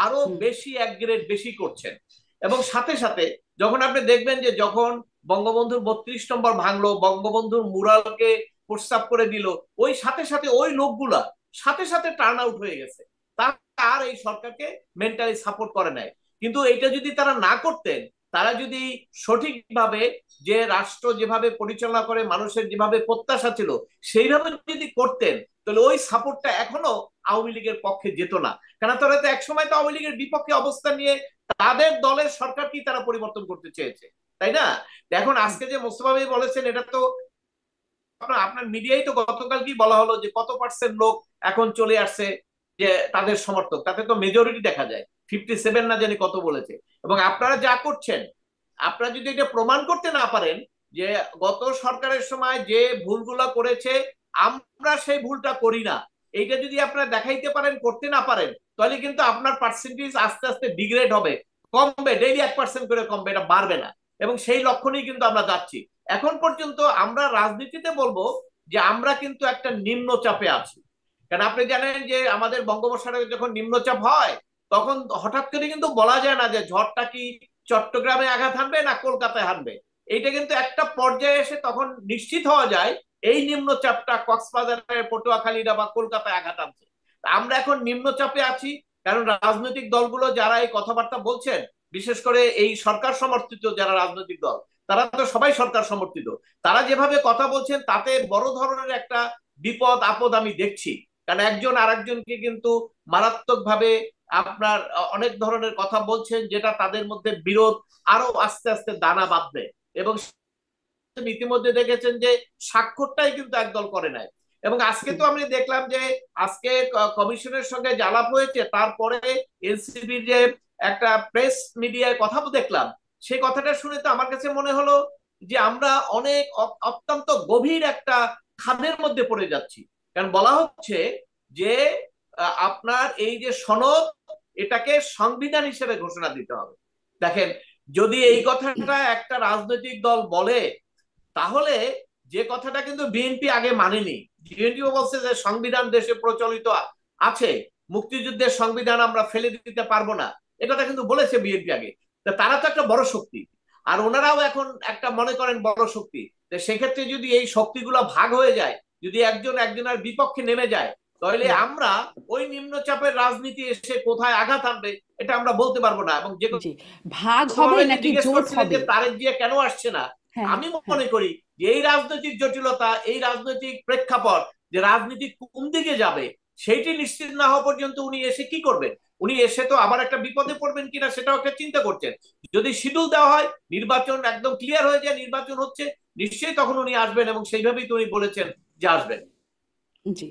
আরো হুম, বেশি এক গ্রেড বেশি করছেন। এবং সাথে সাথে যখন আপনি দেখবেন যে যখন বঙ্গবন্ধুর 32 নম্বর ভাঙলো, বঙ্গবন্ধুর মুরালকে প্রস্তাব করে দিল, ওই সাথে সাথে ওই লোকগুলা সাথে সাথে টার্ন আউট হয়ে গেছে। তারা আর এই সরকারকে মেন্টালি সাপোর্ট করে নাই। কিন্তু এটা যদি তারা না করতেন, তারা যদি সঠিকভাবে যে রাষ্ট্র যেভাবে পরিচালনা করে মানুষের যেভাবে প্রত্যাশা ছিল সেইভাবে যদি করতেন, তাহলে ওই সাপোর্টটা এখনো আওয়ামী লীগের পক্ষে যেত না। কেন, তারা তো একসময় তো আওয়ামী লীগের বিপক্ষে অবস্থান নিয়ে তাদের দলের সরকারকেই তারা পরিবর্তন করতে চেয়েছে, তাই না? এখন হুম, আজকে যে মোস্তফা ভাই বলেছেন, এটা তো আপনার আপনার মিডিয়ায় তো গতকাল কি বলা হলো যে কত পার্সেন্ট লোক এখন চলে আসছে যে তাদের সমর্থক, তাতে তো মেজরিটি দেখা যায় 57 না জানি কত বলেছে। এবং আপনারা যা করছেন, আপনারা যদি এটা প্রমাণ করতে না পারেন যে গত সরকারের সময় যে ভুলগুলো করেছে আমরা সেই ভুলটা করি না, এইটা যদি আপনারা দেখাইতে পারেন, করতে না পারেন, তাহলে কিন্তু আপনার পার্সেন্টেজ আস্তে আস্তে ডিগ্রেড হবে, কমবে, ডেইলি 1% করে কমবে, এটা বাড়বে না। এবং সেই লক্ষণেই কিন্তু আমরা যাচ্ছি। এখন পর্যন্ত আমরা রাজনীতিতে বলবো যে আমরা কিন্তু একটা নিম্নচাপে আছি। কারণ আপনি জানেন যে আমাদের বঙ্গোপসাগরে যখন নিম্নচাপ হয়, তখন হঠাৎ করে কিন্তু বলা যায় না যে ঝড়টা কি চট্টগ্রামে আঘাত হানবে না কলকাতায় হানবে। এইটা কিন্তু একটা পর্যায়ে এসে তখন নিশ্চিত হওয়া যায় এই নিম্নচাপটা কক্সবাজারের পটুয়াখালীরা বা কলকাতায় আঘাত আনছে। আমরা এখন নিম্নচাপে আছি, কারণ রাজনৈতিক দলগুলো যারা এই কথাবার্তা বলছেন, বিশেষ করে এই সরকার সমর্থিত যারা রাজনৈতিক দল, তারা তো সবাই সরকার সমর্থিত, তারা যেভাবে কথা বলছেন তাতে বড় ধরনের একটা বিপদ আপদ আমি দেখছি। কারণ একজন আরেকজনকে কিন্তু মারাত্মক ভাবে আপনার অনেক ধরনের কথা বলছেন, যেটা তাদের মধ্যে বিরোধ আরো আস্তে আস্তে দানা বাঁধবে। এবং ইতিমধ্যে দেখেছেন যে স্বাক্ষরটাই কিন্তু একদল করে নাই। এবং আজকে হুম, তো আমি দেখলাম যে আজকে কমিশনের সঙ্গে আলাপ হয়েছে, তারপরে এনসিপির যে একটা প্রেস মিডিয়ায় কথা দেখলাম, সেই কথাটা শুনে তো আমার কাছে মনে হলো যে আমরা অনেক অত্যন্ত গভীর একটা খাদের মধ্যে পড়ে যাচ্ছি। কারণ বলা হচ্ছে যে আপনার এই যে সনদ, এটাকে সংবিধান হিসেবে ঘোষণা দিতে হবে। দেখেন, যদি এই কথাটা একটা রাজনৈতিক দল বলে, তাহলে যে কথাটা কিন্তু বিএনপি আগে মানেনি, বিএনপিও বলছে যে সংবিধান দেশে প্রচলিত আছে, মুক্তিযুদ্ধের সংবিধান আমরা ফেলে দিতে পারবো না, এটা কিন্তু বলেছে বিএনপি আগে। তারা তো একটা বড় শক্তি, আর ওনারাও এখন একটা মনে করেন বড় শক্তি। সেক্ষেত্রে যদি এই শক্তিগুলো ভাগ হয়ে যায়, যদি একজন একজনের বিপক্ষে নেমে যায়, তাহলে হুম, আমরা ওই নিম্নচাপের রাজনীতি এসে কোথায় আঘাত আনবে এটা আমরা বলতে পারবো না। এবং যে জি, ভাগ কোনো হবে ভাবে যে নাকি জিজ্ঞেস জোট করছিলেন হবে? যে তারেক জিয়া কেন আসছে না, হ্যাঁ, আমি হ্যাঁ, মনে করি যে এই রাজনৈতিক জটিলতা, এই রাজনৈতিক প্রেক্ষাপট, যে রাজনীতি কোন দিকে যাবে সেইটি নিশ্চিত না হওয়া পর্যন্ত উনি এসে কি করবেন? উনি এসে তো আবার একটা বিপদে পড়বেন কিনা সেটাও একটা চিন্তা করছেন। যদি শিডিউল দেওয়া হয়, নির্বাচন একদম ক্লিয়ার হয়ে যায়, নির্বাচন হচ্ছে, নিশ্চয়ই তখন উনি আসবেন এবং সেইভাবেই তো উনি বলেছেন যে আসবেন। জি।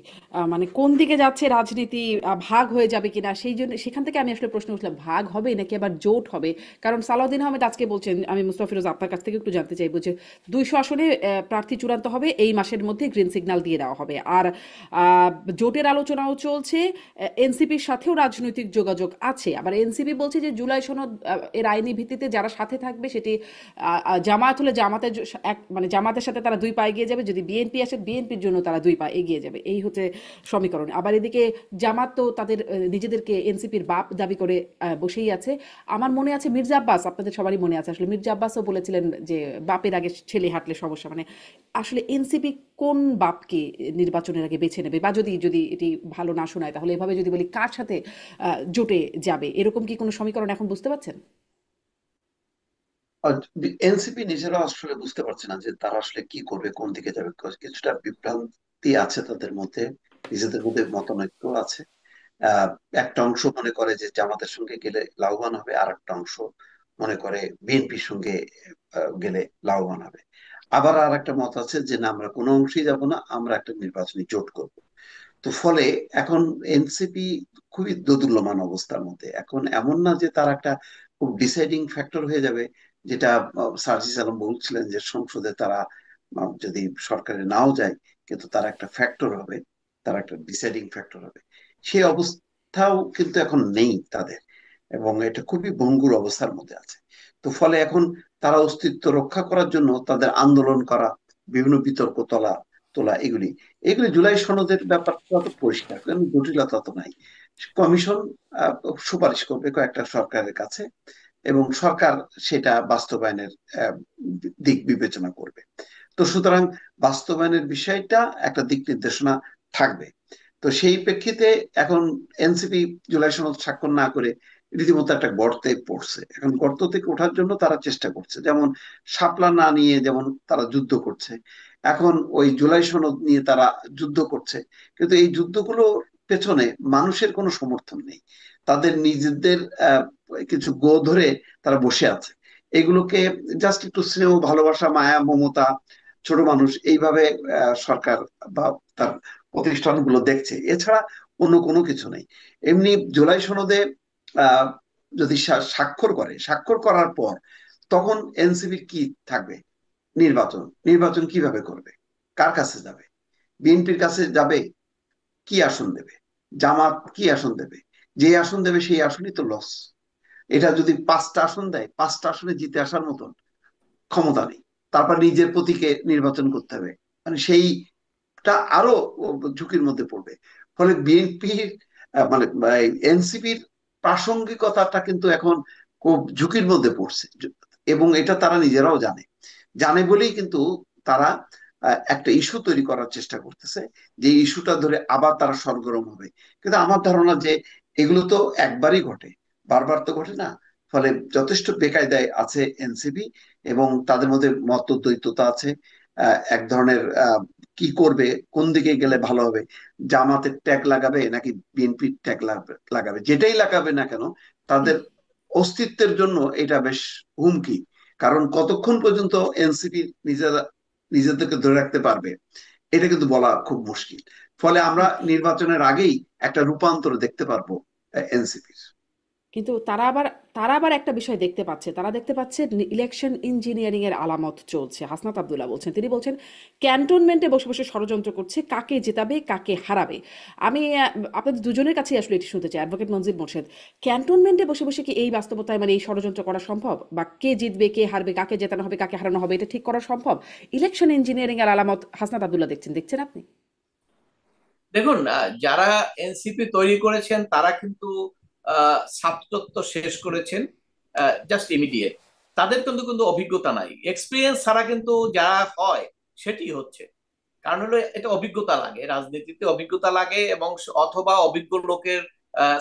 মানে কোন দিকে যাচ্ছে রাজনীতি, ভাগ হয়ে যাবে কিনা সেই জন্য সেখান থেকে আমি আসলে প্রশ্ন উঠলাম, ভাগ হবে নাকি আবার জোট হবে? কারণ সালাউদ্দিন আহমেদ আজকে বলছেন, আমি মুস্তাফা ফিরোজ আপনার কাছ থেকে একটু জানতে চাইবো যে 200 আসনে প্রার্থী চূড়ান্ত হবে, এই মাসের মধ্যে গ্রিন সিগন্যাল দিয়ে দেওয়া হবে। আর জোটের আলোচনাও চলছে, এনসিপির সাথেও রাজনৈতিক যোগাযোগ আছে। আবার এনসিপি বলছে যে জুলাই সনদ এর আইনি ভিত্তিতে যারা সাথে থাকবে সেটি জামায়াত হলে জামাতের মানে জামাতের সাথে তারা 2 পা এগিয়ে যাবে, যদি বিএনপি আসে বিএনপির জন্য তারা 2 পা এগিয়ে যাবে, এই হচ্ছে সমীকরণ। আবার এদিকে জামাত তো তাদের নিজেদেরকে এনসিপির বাপ দাবি করে বসেই আছে। আমার মনে আছে মির্জা আব্বাস, আপনাদের সবারই মনে আছে আসলে, মির্জা আব্বাসও বলেছিলেন যে বাপের আগে ছেলে হাঁটলে সমস্যা। মানে আসলে এনসিপি কোন বাপকে নির্বাচনের আগে বেছে নেবে, বা যদি যদি এটি ভালো না শোনায় তাহলে এভাবে যদি বলি কার সাথে জোটে যাবে, এরকম কি কোনো সমীকরণ এখন বুঝতে পারছেন? এনসিপি নিজেরা আসলে বুঝতে পারছে না যে তারা আসলে কি করবে, কোন দিকে যাবে। কিছুটা বিভ্রান্তি আছে তাদের মধ্যে, নিজেদের মধ্যে মতানৈক্য আছে। আহ একটা অংশ মনে করে যে জামাতের সঙ্গে গেলে লাভবান হবে, আর একটা অংশ মনে করে বিএনপির সঙ্গে গেলে লাভবান হবে। আবার আর একটা মত আছে যে না, আমরা কোনো অংশেই যাব না, আমরা একটা নির্বাচনী জোট করব। তো ফলে এখন এনসিপি খুবই দোদুল্যমান অবস্থার মধ্যে। এখন এমন না যে তার একটা খুব ডিসাইডিং ফ্যাক্টর হয়ে যাবে, যেটা সার্জিস আলম বলছিলেন যে সংসদে তারা যদি সরকারে নাও যায় কিন্তু তারা একটা ফ্যাক্টর হবে, তারা একটা ডিসাইডিং ফ্যাক্টর হবে। সেই অবস্থাও কিন্তু এখন নেই তাদের, এবং এটা খুবই ভঙ্গুর অবস্থার মধ্যে আছে। তো ফলে এখন তারা অস্তিত্ব রক্ষা করার জন্য তাদের আন্দোলন করা, বিভিন্ন বিতর্ক তোলা তোলা এগুলি এগুলি জুলাই সনদের ব্যাপারটা তো পরিষ্কার, কারণ জটিলতা তো নাই। কমিশন আহ, সুপারিশ করবে কয়েকটা সরকারের কাছে, এবং সরকার সেটা বাস্তবায়নের আহ, দিক বিবেচনা করবে। তো সুতরাং বাস্তবায়নের বিষয়টা একটা দিক নির্দেশনা থাকবে। তো সেই প্রেক্ষিতে এখন এনসিপি জুলাই সনদ স্বাক্ষর না করে রীতিমতো একটা গর্তে পড়ছে। এখন গর্ত থেকে ওঠার জন্য তারা চেষ্টা করছে, যেমন শাপলা না নিয়ে যেমন তারা যুদ্ধ করছে, এখন ওই জুলাই সনদ নিয়ে তারা যুদ্ধ করছে। কিন্তু এই যুদ্ধগুলোর পেছনে মানুষের কোনো সমর্থন নেই, তাদের নিজেদের কিছু গো ধরে তারা বসে আছে। এগুলোকে জাস্ট একটু স্নেহ ভালোবাসা মায়া মমতা, ছোট মানুষ এইভাবে সরকার বা তার প্রতিষ্ঠানগুলো দেখছে, এছাড়া অন্য কোনো কিছু নেই। এমনি জুলাই সনদে আহ যদি স্বাক্ষর করে, স্বাক্ষর করার পর তখন এনসিপি কি থাকবে? নির্বাচন। নির্বাচন কিভাবে করবে? কার কাছে যাবে? বিএনপির কাছে যাবে? কি আসন দেবে? জামাত কি আসন দেবে? যে আসন দেবে সেই আসনই তো লস। এটা যদি 5টা আসন দেয়, 5টা আসনে জিতে আসার মতন ক্ষমতা নেই। তারপর নিজের প্রতীকে নির্বাচন করতে হবে, মানে সেইটা আরো ঝুঁকির মধ্যে পড়বে। ফলে বিএনপির মানে এনসিপির প্রাসঙ্গিকতাটা কিন্তু এখন খুব ঝুঁকির মধ্যে পড়ছে, এবং এটা তারা নিজেরাও জানে। জানে বলেই কিন্তু তারা একটা ইস্যু তৈরি করার চেষ্টা করতেছে, যে ইস্যুটা ধরে আবার তারা সরগরম হবে। কিন্তু আমার ধারণা যে এগুলো তো একবারই ঘটে, বারবার তো ঘটে না। ফলে যথেষ্ট বেকায়দায় আছে এনসিপি, এবং তাদের মধ্যে মতদ্বৈততা আছে। এক ধরনের কি করবে, কোন দিকে গেলে ভালো হবে, জামাতের ট্যাগ লাগাবে নাকি বিএনপির ট্যাগ লাগাবে, যেটাই লাগাবে না কেন তাদের অস্তিত্বের জন্য এটা বেশ হুমকি। কারণ কতক্ষণ পর্যন্ত এনসিপি নিজেরা নিজেদেরকে ধরে রাখতে পারবে এটা কিন্তু বলা খুব মুশকিল। ফলে আমরা নির্বাচনের আগেই একটা রূপান্তর দেখতে পারবো এনসিপির। কিন্তু তারা আবার একটা বিষয় দেখতে পাচ্ছে, তারা দেখতে পাচ্ছে ইলেকশন ইঞ্জিনিয়ারিং এর আলামত চলছে। হাসনাত আব্দুল্লাহ বলছেন, তিনি বলছেন ক্যান্টনমেন্টে বসে বসে ষড়যন্ত্র করছে, কাকে জেতাবে কাকে হারাবে। আমি আপনাদের দুজনের কাছেই আসলে এটি শুনতে চাই, অ্যাডভোকেট মনজিল মোর্শেদ, ক্যান্টনমেন্টে বসে বসে কি এই বাস্তবতায় মানে এই ষড়যন্ত্র করা সম্ভব, বা কে জিতবে কে হারবে, কাকে জেতানো হবে কাকে হারানো হবে, এটা ঠিক করা সম্ভব? ইলেকশন ইঞ্জিনিয়ারিং এর আলামত হাসনাত আব্দুল্লাহ দেখছেন আপনি? দেখুন, যারা এনসিপি তৈরি করেছেন তারা কিন্তু ছাত্রত্ব শেষ করেছেন জাস্ট ইমিডিয়েট। তাদের কিন্তু কিন্তু অভিজ্ঞতা নাই, এক্সপিরিয়েন্স ছাড়া কিন্তু যা হয় সেটি হচ্ছে। কারণ হলো এটা অভিজ্ঞতা লাগে, রাজনীতিতে অভিজ্ঞতা লাগে, এবং অথবা অভিজ্ঞ লোকের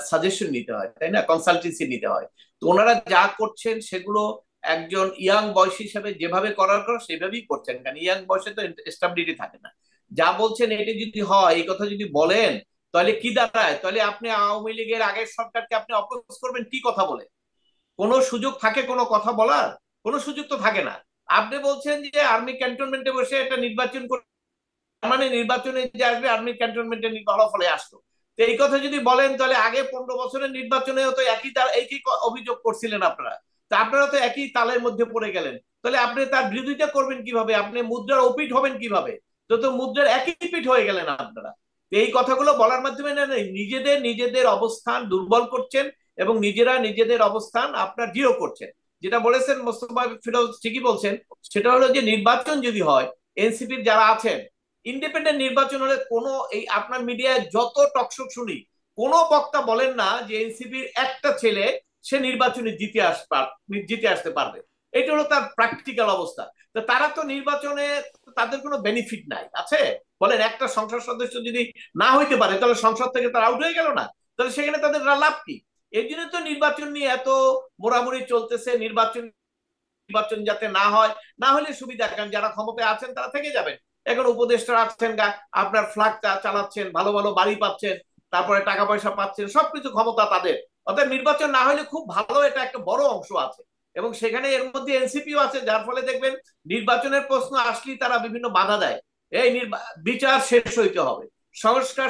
সাজেশন নিতে হয়, তাই না, কনসালটেন্সি নিতে হয়। তো ওনারা যা করছেন সেগুলো একজন ইয়াং বয়স হিসেবে যেভাবে করার কথা সেভাবেই করছেন, কারণ ইয়াং বয়সে তো স্টেবিলিটি থাকে না। যা বলছেন এটা যদি হয়, এই কথা যদি বলেন, তাহলে কি দাঁড়ায়? তাহলে আপনি আওয়ামী লীগের আগের সরকারকে আপনি অপোজ করবেন কি কথা বলে? কোনো সুযোগ থাকে কোনো কথা বলার? কোনো সুযোগ তো থাকে না। আপনি বলছেন যে আর্মি ক্যান্টনমেন্টে বসে একটা নির্বাচন, মানে নির্বাচনে যে আসবে আর্মি ক্যান্টনমেন্টের ফলাফলে আসতো। তো এই কথা যদি বলেন, তাহলে আগে 15 বছরের নির্বাচনেও তো একই অভিযোগ করছিলেন আপনারা। তা আপনারা তো একই তালের মধ্যে পড়ে গেলেন। তাহলে আপনি তার বিরোধিতা করবেন কিভাবে? আপনি মুদ্রার অপিঠ হবেন কিভাবে? তো মুদ্রার একই পিঠ হয়ে গেলেন আপনারা। তো এই কথাগুলো বলার মাধ্যমে না নিজেদের নিজেদের অবস্থান দুর্বল করছেন, এবং নিজেরা নিজেদের অবস্থান আপনার দৃঢ় করছেন। যেটা বলেছেন মোস্তফা ফিরোজ, ঠিকই বলছেন। সেটা হলো যে নির্বাচন যদি হয়, এনসিপির যারা আছেন, ইন্ডিপেন্ডেন্ট নির্বাচন হলে কোনো, এই আপনার মিডিয়ায় যত টকশো শুনি, কোনো বক্তা বলেন না যে এনসিপির একটা ছেলে সে নির্বাচনে জিতে আসতে পারবে। এটা হলো তার প্র্যাকটিক্যাল অবস্থা। তো তারা তো নির্বাচনে তাদের কোনো বেনিফিট নাই আছে। বলেন, একটা সংসদ সদস্য যদি না হইতে পারে, তাহলে সংসদ থেকে তারা আউট হয়ে গেল না? তাহলে সেখানে তাদের লাভ কি? এই জন্য তো নির্বাচন নিয়ে এত মোড়ামুড়ি চলতেছে। নির্বাচন নির্বাচন যাতে না হয়, না হলে সুবিধা, কারণ যারা ক্ষমতায় আছেন তারা থেকে যাবেন। এখন উপদেষ্টা আছেন, আপনার ফ্ল্যাগ চালাচ্ছেন, ভালো ভালো বাড়ি পাচ্ছেন, তারপরে টাকা পয়সা পাচ্ছেন, সবকিছু ক্ষমতা তাদের। অর্থাৎ নির্বাচন না হলে খুব ভালো, এটা একটা বড় অংশ আছে। এবং সেখানে এর মধ্যে এনসিপিও আছে, যার ফলে দেখবেন নির্বাচনের প্রশ্ন আসলেই তারা বিভিন্ন বাধা দেয়। এই বিচার শেষ হইতে হবে, সংস্কার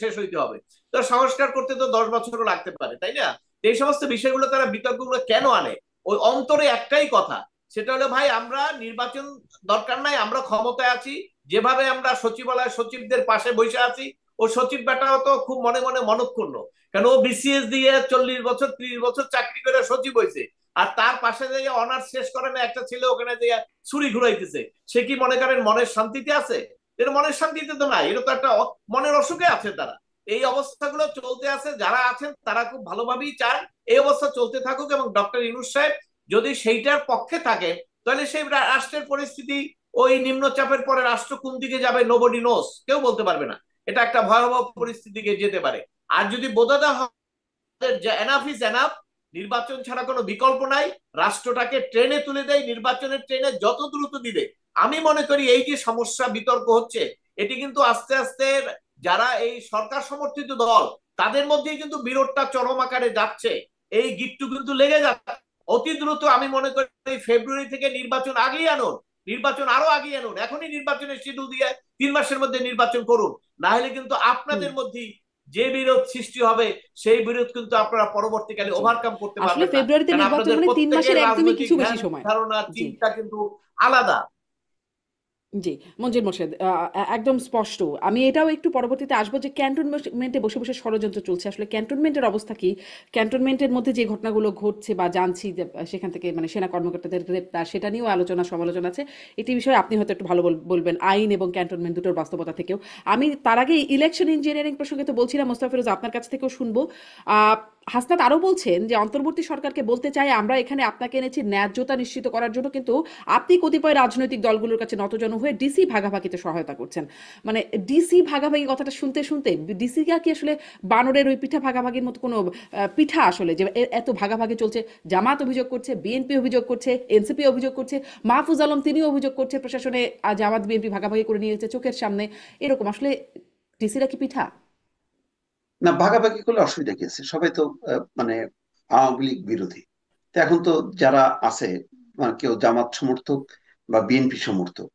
শেষ হইতে হবে। তো সংস্কার করতে তো 10 বছরও লাগতে পারে, তাই না? এই সমস্ত বিষয়গুলো তারা বিতর্কগুলো কেন আনে? ওই অন্তরে একটাই কথা, সেটা হলো ভাই আমরা নির্বাচন দরকার নাই, আমরা ক্ষমতায় আছি। যেভাবে আমরা সচিবালয় সচিবদের পাশে বসে আছি, ও সচিব বেটাও তো খুব মনে মনে মনক্ষুণ্ণ, কারণ ও বিসিএস দিয়ে 40 বছর 30 বছর চাকরি করে সচিব হয়েছে, আর তার পাশে যে অনার্স শেষ করে না একটা ছেলে ওখানে যে ছুরি ঘুরাইতেছে, সে কি মনে করেন মনের শান্তিতে আছে? এর মনের শান্তিতে তো নাই, এটা তো একটা মনের অসুখে আছে তারা। এই অবস্থাগুলো চলতে আছে, যারা আছেন তারা খুব ভালোভাবেই চান এই অবস্থা চলতে থাকুক, এবং ডক্টর ইউনূস সাহেব যদি সেইটার পক্ষে থাকে, তাহলে সেই রাষ্ট্রের পরিস্থিতি, ওই নিম্নচাপের পরে রাষ্ট্র কোন দিকে যাবে নোবডি নোস, কেউ বলতে পারবে না। এটা একটা ভয়াবহ পরিস্থিতিকে যেতে পারে। আর যদি বোঝাতে হয় যে এনাফ ইজ এনাফ, নির্বাচন ছাড়া কোনো বিকল্প নাই, রাষ্ট্রটাকে ট্রেনে তুলে দেয়, নির্বাচনের ট্রেনে যত দ্রুত দিবে। আমি মনে করি এই যে সমস্যা বিতর্ক হচ্ছে, এটি কিন্তু আস্তে আস্তে যারা এই সরকার সমর্থিত দল, তাদের মধ্যেই কিন্তু বিরোধটা চরম আকারে যাচ্ছে। এই গিট্টু কিন্তু লেগে যাচ্ছে। অতি দ্রুত আমি মনে করি ফেব্রুয়ারি থেকে নির্বাচন আগেই আনুন, নির্বাচন আরো আগেই আনুন, এখনই নির্বাচনের শিডিউল দিয়ে 3 মাসের মধ্যে নির্বাচন করুন। না হলে কিন্তু হুম। আপনাদের মধ্যেই যে বিরোধ সৃষ্টি হবে, সেই বিরোধ কিন্তু আপনারা পরবর্তীকালে জি, ওভারকাম করতে আসলে পারবেন না, ফেব্রুয়ারিতে কারণ নির্বাচন আপনাদের মানে 3 মাসের প্রত্যেকের একদমই রাজনৈতিক কিছু বেশি ধ্যান সময়। ধারণা জি, চিন্তা কিন্তু আলাদা। জি, মঞ্জুর মোর্শেদ, একদম স্পষ্ট। আমি এটাও একটু পরবর্তীতে আসবো যে ক্যান্টনমেন্টে বসে বসে ষড়যন্ত্র চলছে। আসলে ক্যান্টনমেন্টের অবস্থা কি? ক্যান্টনমেন্টের মধ্যে যে ঘটনাগুলো ঘটছে বা জানছি যে সেখান থেকে মানে সেনা কর্মকর্তাদের গ্রেপ্তার, সেটা নিয়েও আলোচনা সমালোচনা আছে। এটি বিষয়ে আপনি হয়তো একটু ভালো বলবেন, আইন এবং ক্যান্টনমেন্ট দুটোর বাস্তবতা থেকেও। আমি তার আগে ইলেকশন ইঞ্জিনিয়ারিং প্রসঙ্গে তো বলছিলাম, মোস্তফা ফিরোজ আপনার কাছ থেকেও শুনবো। আহ, হাসনাত আরও বলছেন যে অন্তর্বর্তী সরকারকে বলতে চাই, আমরা এখানে আপনাকে এনেছি ন্যায্যতা নিশ্চিত করার জন্য, কিন্তু আপনি কতিপয় রাজনৈতিক দলগুলোর কাছে নতজন হয়ে ডিসি ভাগাভাগিতে সহায়তা করছেন। মানে ডিসি ভাগাভাগি কথাটা শুনতে শুনতে ডিসিকে কি আসলে বানরের ওই পিঠা ভাগাভাগির মতো কোনো পিঠা আসলে, যে এত ভাগাভাগি চলছে? জামাত অভিযোগ করছে, বিএনপি অভিযোগ করছে, এনসিপি অভিযোগ করছে, মাহফুজ আলম তিনিও অভিযোগ করছে প্রশাসনে জামাত বিএনপি ভাগাভাগি করে নিয়েছে চোখের সামনে। এরকম আসলে ডিসিরা কি পিঠা? না, ভাগাভাগি করলে অসুবিধা কি আছে? সবাই তো মানে আওয়ামী লীগ বিরোধী। তো এখন তো যারা আছে, মানে কেউ জামাত সমর্থক বা বিএনপি সমর্থক,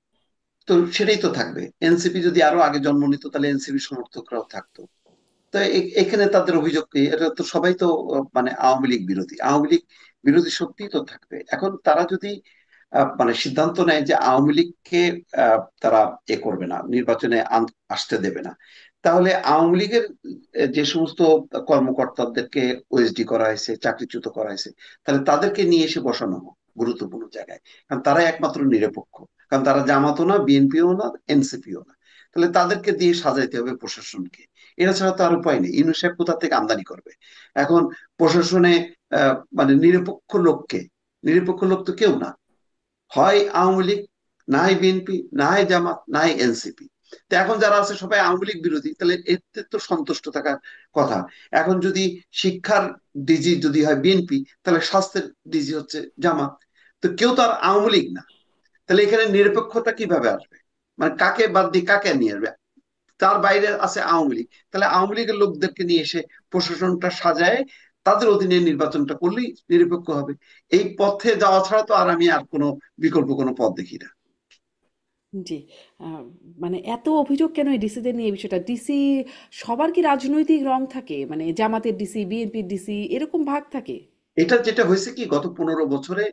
তো সেটাই তো থাকবে। এনসিপি যদি আরো আগে জন্ম নিত, তাহলে এনসিপি সমর্থকরাও থাকতো। তো এখানে তাদের অভিযোগ কি? এটা তো সবাই তো মানে আওয়ামী লীগ বিরোধী। আওয়ামী লীগ বিরোধী শক্তি তো থাকবে। এখন তারা যদি মানে সিদ্ধান্ত নেয় যে আওয়ামী লীগকে তারা করবে না, নির্বাচনে আসতে দেবে না, তাহলে আওয়ামী লীগের যে সমস্ত কর্মকর্তাদেরকে ওএসডি করা হয়েছে, চাকরিচ্যুত করা হয়েছে, তাহলে তাদেরকে নিয়ে এসে বসানো হোক গুরুত্বপূর্ণ জায়গায়। কারণ তারাই একমাত্র নিরপেক্ষ। কারণ তারা জামাতও না, বিএনপিও না, এনসিপিও না। তাহলে তাদেরকে দিয়ে সাজাইতে হবে প্রশাসনকে। এটা ছাড়া তো আর উপায় নেই। ইউনূস সাহেব কোথা থেকে আমদানি করবে এখন প্রশাসনে? মানে নিরপেক্ষ লোক তো কেউ না। হয় আওয়ামী লীগ, না হয় বিএনপি, না হয় জামাত, না হয় এনসিপি। তো এখন যারা আছে সবাই আওয়ামী লীগ বিরোধী, তাহলে এতে তো সন্তুষ্ট থাকার কথা। এখন যদি শিক্ষার ডিজি যদি হয় বিএনপি, তাহলে স্বাস্থ্যের ডিজি হচ্ছে জামাত। তো কেউ তো আর আওয়ামী লীগ না। তাহলে এখানে নিরপেক্ষতা কিভাবে আসবে? মানে কাকে বাদ দিয়ে কাকে নিয়ে আসবে? তার বাইরে আছে আওয়ামী লীগ, তাহলে আওয়ামী লীগের লোকদেরকে নিয়ে এসে প্রশাসনটা সাজায় তাদের অধীনে নির্বাচনটা করলেই নিরপেক্ষ হবে। এই পথে যাওয়া ছাড়া তো আর আমি আর কোনো বিকল্প কোনো পথ দেখি না। জি। আহ, মানে এত অভিযোগ কেন এই ডিসিদের নিয়ে? এই বিষয়টা ডিসি সবার কি রাজনৈতিক রং থাকে? মানে জামাতের ডিসি, বিএনপির ডিসি, এরকম ভাগ থাকে? এটা যেটা হয়েছে কি, গত 15 বছরে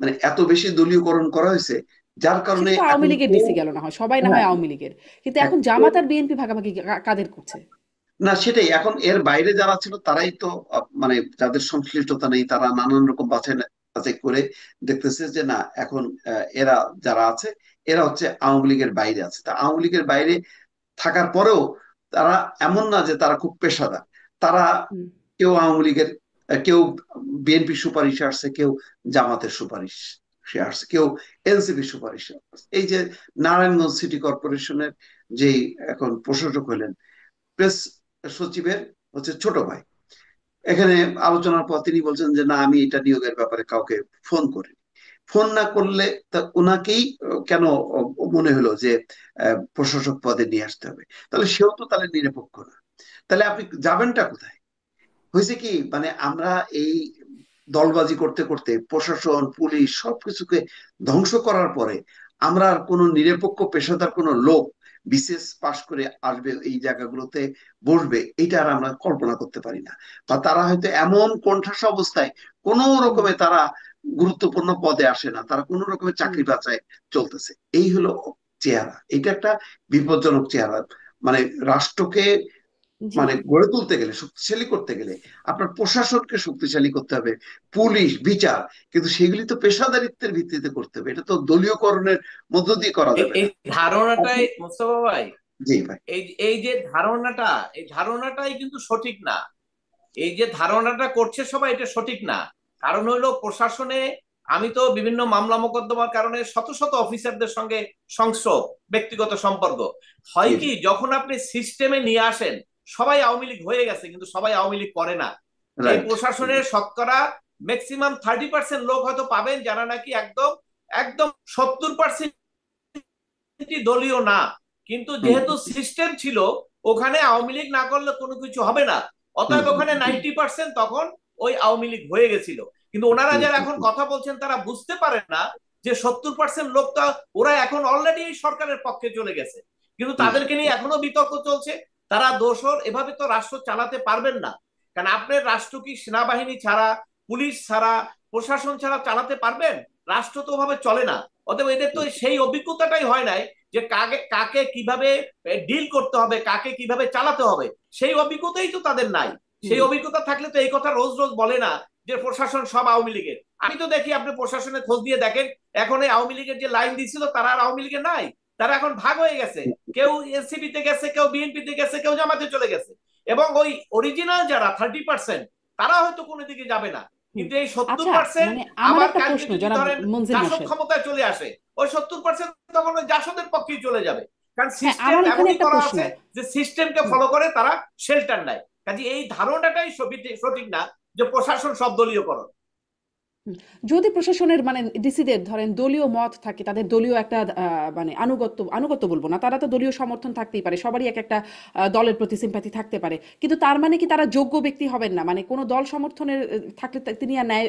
মানে এত বেশি দলীয়করণ করা হয়েছে, যার কারণে সেটা তো আওয়ামী এখন লীগের কেউ, ডিসি গেল না হয়, সবাই না হয় হ্যাঁ, আওয়ামী লীগের, কিন্তু এখন এখন কেউ, জামাত আর বিএনপি ভাগাভাগি কাদের করছে? না সেটাই, এখন এর বাইরে যারা ছিল তারাই তো মানে যাদের সংশ্লিষ্টতা নেই, তারা নানান রকম বাছাই বাছাই করে দেখতেছে যে না, এখন এরা যারা আছে এরা হচ্ছে আওয়ামী লীগের বাইরে আছে। তা আওয়ামী লীগের বাইরে থাকার পরেও তারা এমন না যে তারা খুব পেশাদার। তারা হুম। কেউ আওয়ামী লীগের, কেউ বিএনপির সুপারিশে আসছে, কেউ জামাতের সুপারিশ সে আসছে, কেউ এনসিপির সুপারিশে আসছে। এই যে নারায়ণগঞ্জ সিটি কর্পোরেশনের যেই এখন প্রশাসক হলেন, প্রেস সচিবের হচ্ছে ছোট ভাই, এখানে আলোচনার পর তিনি বলছেন যে না, আমি এটা নিয়োগের ব্যাপারে কাউকে ফোন করি। ফোন না করলে তা ওনাকেই কেন মনে হলো যে প্রশাসক পদে নিয়ে আসতে হবে? তাহলে সেও তো তাহলে নিরপেক্ষ না। তাহলে আপনি যাবেনটা কোথায়? হয়েছে কি, মানে আমরা এই দলবাজি করতে করতে প্রশাসন পুলিশ সবকিছুকে ধ্বংস করার পরে আমরা আর কোনো নিরপেক্ষ পেশাদার কোনো লোক বিসিএস পাশ করে আসবে এই জায়গাগুলোতে বসবে, এটা আর আমরা কল্পনা করতে পারি না। বা তারা হয়তো এমন কোণঠাসা অবস্থায় কোনো হুম। রকমে তারা গুরুত্বপূর্ণ পদে আসে না, তারা কোনো রকমের হুম। চাকরি বাঁচায় চলতেছে। এই হলো চেহারা, এটা একটা বিপজ্জনক চেহারা। মানে রাষ্ট্রকে জি। মানে গড়ে তুলতে গেলে, শক্তিশালী করতে গেলে আপনার প্রশাসনকে শক্তিশালী করতে হবে, পুলিশ বিচার, কিন্তু সেগুলি তো পেশাদারিত্বের ভিত্তিতে করতে হবে, এটা তো দলীয়করণের মধ্য দিয়ে করা এই যাবে এই না। ধারণাটাই এখন, মোস্তফা ভাই, জি ভাই। এই এই যে ধারণাটা, এই ধারণাটাই কিন্তু সঠিক না। এই যে ধারণাটা করছে সবাই, এটা সঠিক না। কারণ হলো প্রশাসনে, আমি তো বিভিন্ন মামলা মোকদ্দমার কারণে শত শত অফিসারদের সঙ্গে সংস্রব, ব্যক্তিগত সম্পর্ক। হয় জি কি, যখন আপনি সিস্টেমে নিয়ে আসেন, সবাই আওয়ামী লীগ হয়ে গেছে কিন্তু সবাই আওয়ামী লীগ করে না। এই রাইট। প্রশাসনের শতকরা ম্যাক্সিমাম 30% লোক হয়তো পাবেন যারা নাকি একদম একদম 70% দলীয় না। কিন্তু হুম যেহেতু সিস্টেম ছিল, ওখানে আওয়ামী লীগ না করলে কোনো কিছু হবে না, হুম অতএব ওখানে 90% তখন ওই আওয়ামী লীগ হয়ে গেছিল। কিন্তু ওনারা হুম যারা হুম এখন হুম কথা বলছেন তারা বুঝতে পারেন না যে 70% লোক তো ওরা এখন অলরেডি এই সরকারের পক্ষে চলে গেছে, কিন্তু হুম তাদেরকে নিয়ে এখনো বিতর্ক চলছে। তারা দোষর, এভাবে তো রাষ্ট্র চালাতে পারবেন না। কারণ আপনার রাষ্ট্র কি সেনাবাহিনী ছাড়া, পুলিশ ছাড়া, প্রশাসন ছাড়া চালাতে পারবেন? রাষ্ট্র তো ওভাবে চলে না। অতএব এদের তো সেই অভিজ্ঞতাটাই হয় নাই যে কাকে কাকে কিভাবে ডিল করতে হবে, কাকে কিভাবে চালাতে হবে, সেই অভিজ্ঞতাই তো তাদের নাই। সেই হুম। অভিজ্ঞতা থাকলে তো এই কথা রোজ রোজ বলে না যে প্রশাসন সব আওয়ামী লীগের। আমি তো দেখি, আপনি প্রশাসনের খোঁজ দিয়ে দেখেন, এখন এই আওয়ামী লীগের যে লাইন দিছিল তারা আর আওয়ামী লীগের নাই। তারা এখন ভাগ হয়ে গেছে, কেউ এনসিপি তে গেছে, কেউ বিএনপি তে গেছে, কেউ জামাতে চলে গেছে। এবং ওই অরিজিনাল যারা 30%, তারা হয়তো কোনো দিকে যাবে না। হুম। কিন্তু এই সত্তর আচ্ছা, পার্সেন্ট মানে আমার আবার একটা কালকে প্রশ্ন, যদি জনাব ধরেন মনজিল জাসদ মোর্শেদ। ক্ষমতায় চলে আসে, ওই 70% তখন ওই জাসদের পক্ষেই চলে যাবে। কারণ হ্যাঁ, সিস্টেম আমার এখানে এমনই একটা করা প্রশ্ন। আছে যে সিস্টেমকে হুম। ফলো করে তারা শেল্টার নেয়। কাজে এই ধারণাটাই সঠিক না যে প্রশাসন সব দলীয়করণ। হুম। যদি প্রশাসনের মানে ডিসিদের ধরেন দলীয় মত থাকে, তাদের দলীয় একটা মানে আনুগত্য, আনুগত্য বলবো না, তারা তো দলীয় সমর্থন থাকতেই পারে, সবারই এক একটা দলের প্রতি সিম্প্যাথি থাকতে পারে, কিন্তু তার মানে কি তারা যোগ্য ব্যক্তি হবেন না? মানে কোনো দল সমর্থনের থাকলে তিনি আর ন্যায়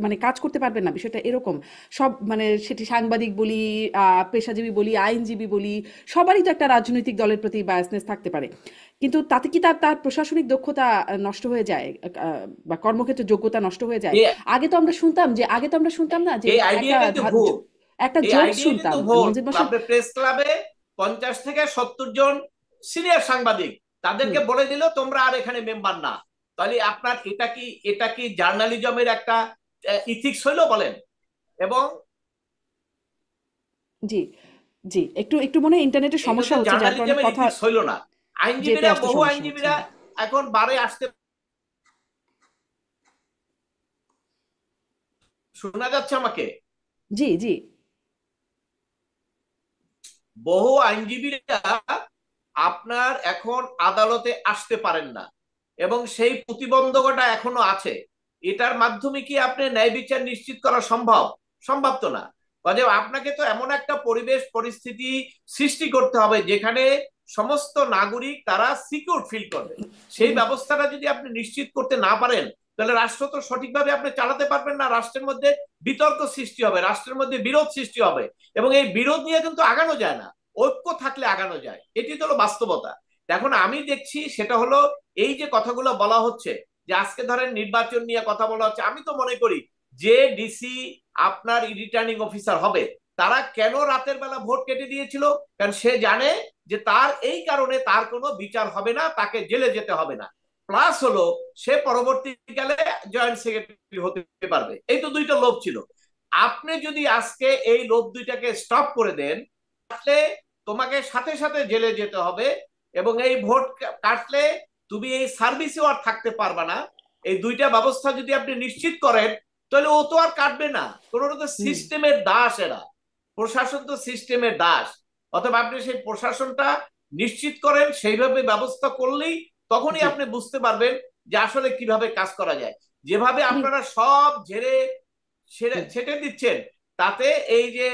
মানে কাজ করতে পারবেন না, বিষয়টা এরকম? সব মানে সেটি সাংবাদিক বলি, পেশাজীবী বলি, আইনজীবী বলি, সবারই তো একটা রাজনৈতিক দলের প্রতি বায়াসনেস থাকতে পারে, কিন্তু তাতে কি তার তার প্রশাসনিক দক্ষতা নষ্ট হয়ে যায়, বা কর্মক্ষেত্রে যোগ্যতা নষ্ট হয়ে যায়? এই আগে তো আমরা শুনতাম না যে এই একটা আইডিয়াটাই তো ভুল। একটা এই জোক আইডিয়াটাই শুনতাম তো ভুল। মঞ্জিল মোর্শেদ। আপনার প্রেস ক্লাবে 50 থেকে 70 জন সিনিয়র সাংবাদিক, হুম। তাদেরকে বলে দিল তোমরা আর এখানে মেম্বার না। তাহলে আপনার এটা কি জার্নালিজমের একটা ইথিক্স হইলো বলেন? এবং জি। জি, একটু একটু মনে হয় ইন্টারনেটের এটা সমস্যা তো হচ্ছে, যার কারণে জার্নালিজমের কথা ইথিক্স হইলো না। যেতে আইনজীবীরা, আসতে বহু সমস্যা হচ্ছে। আইনজীবীরা এখন বারে আসতে, শোনা যাচ্ছে আমাকে? জি, জি। বহু আইনজীবীরা আপনার এখন আদালতে আসতে পারেন না, এবং সেই প্রতিবন্ধকতা এখনো আছে। এটার মাধ্যমে কি আপনি ন্যায় বিচার নিশ্চিত করা সম্ভব? সম্ভব তো না। কাজে আপনাকে তো এমন একটা পরিবেশ পরিস্থিতি সৃষ্টি করতে হবে যেখানে সমস্ত নাগরিক তারা সিকিউর ফিল করবে। সেই ব্যবস্থাটা যদি আপনি নিশ্চিত করতে না পারেন, তাহলে রাষ্ট্র তো সঠিকভাবে আপনি চালাতে পারবেন না। রাষ্ট্রের মধ্যে বিতর্ক সৃষ্টি হবে, রাষ্ট্রের মধ্যে বিরোধ সৃষ্টি হবে, এবং এই বিরোধ নিয়ে কিন্তু আগানো যায় না। ঐক্য থাকলে আগানো যায়, এটি তো হলো বাস্তবতা। এখন আমি দেখছি সেটা হলো, এই যে কথাগুলো বলা হচ্ছে, যে আজকে ধরেন নির্বাচন নিয়ে কথা বলা হচ্ছে, আমি তো মনে করি যে ডিসি আপনার রিটার্নিং অফিসার হবে, তারা কেন রাতের বেলা ভোট কেটে দিয়েছিল? কারণ সে জানে যে তার এই কারণে তার কোনো বিচার হবে না, তাকে জেলে যেতে হবে না। প্লাস হলো সে পরবর্তীকালে জয়েন্ট সেক্রেটারি হতে পারবে। এই তো দুইটা লোভ ছিল। আপনি যদি আজকে এই লোভ দুইটাকে স্টপ করে দেন, তাহলে তোমাকে সাথে সাথে জেলে যেতে হবে, এবং এই ভোট কাটলে তুমি এই সার্ভিসেও আর থাকতে পারবে না। এই দুইটা ব্যবস্থা যদি আপনি নিশ্চিত করেন, তাহলে ও তো আর কাটবে না। কোন তো হুম। সিস্টেমের দাস এরা, প্রশাসন তো সিস্টেমের দাস। অথবা আপনি সেই প্রশাসনটা নিশ্চিত করেন, সেইভাবে ব্যবস্থা করলেই তখনই জি, আপনি বুঝতে পারবেন যে আসলে কিভাবে কাজ করা যায়। যেভাবে খুবই। আপনারা সব ঝেড়ে হুম। ছেটে দিচ্ছেন, তাতে এই যে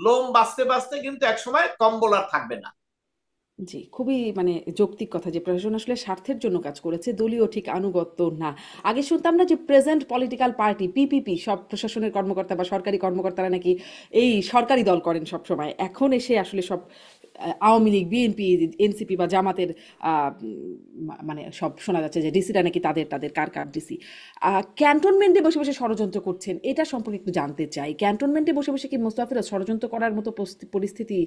লোম বাঁচতে বাঁচতে কিন্তু একসময় কম্বল আর থাকবে না। জি, খুবই মানে যৌক্তিক কথা যে প্রশাসন আসলে স্বার্থের জন্য কাজ করেছে, দলীয় ঠিক আনুগত্য না। আগে শুনতাম না যে প্রেজেন্ট পলিটিক্যাল পার্টি পিপিপি সব প্রশাসনের কর্মকর্তা বা সরকারি কর্মকর্তারা নাকি এই সরকারি দল করেন সব সময়। এখন এসে আসলে সব আওয়ামী লীগ, বিএনপি, এনসিপি বা জামাতের মানে সব শোনা যাচ্ছে যে ডিসিরা নাকি তাদের তাদের কার কার ডিসি ক্যান্টনমেন্টে বসে বসে ষড়যন্ত্র করছেন। এটা সম্পর্কে একটু জানতে চাই। ক্যান্টনমেন্টে বসে বসে কি মোস্তাফিজুর ষড়যন্ত্র করার মতো পরিস্থিতি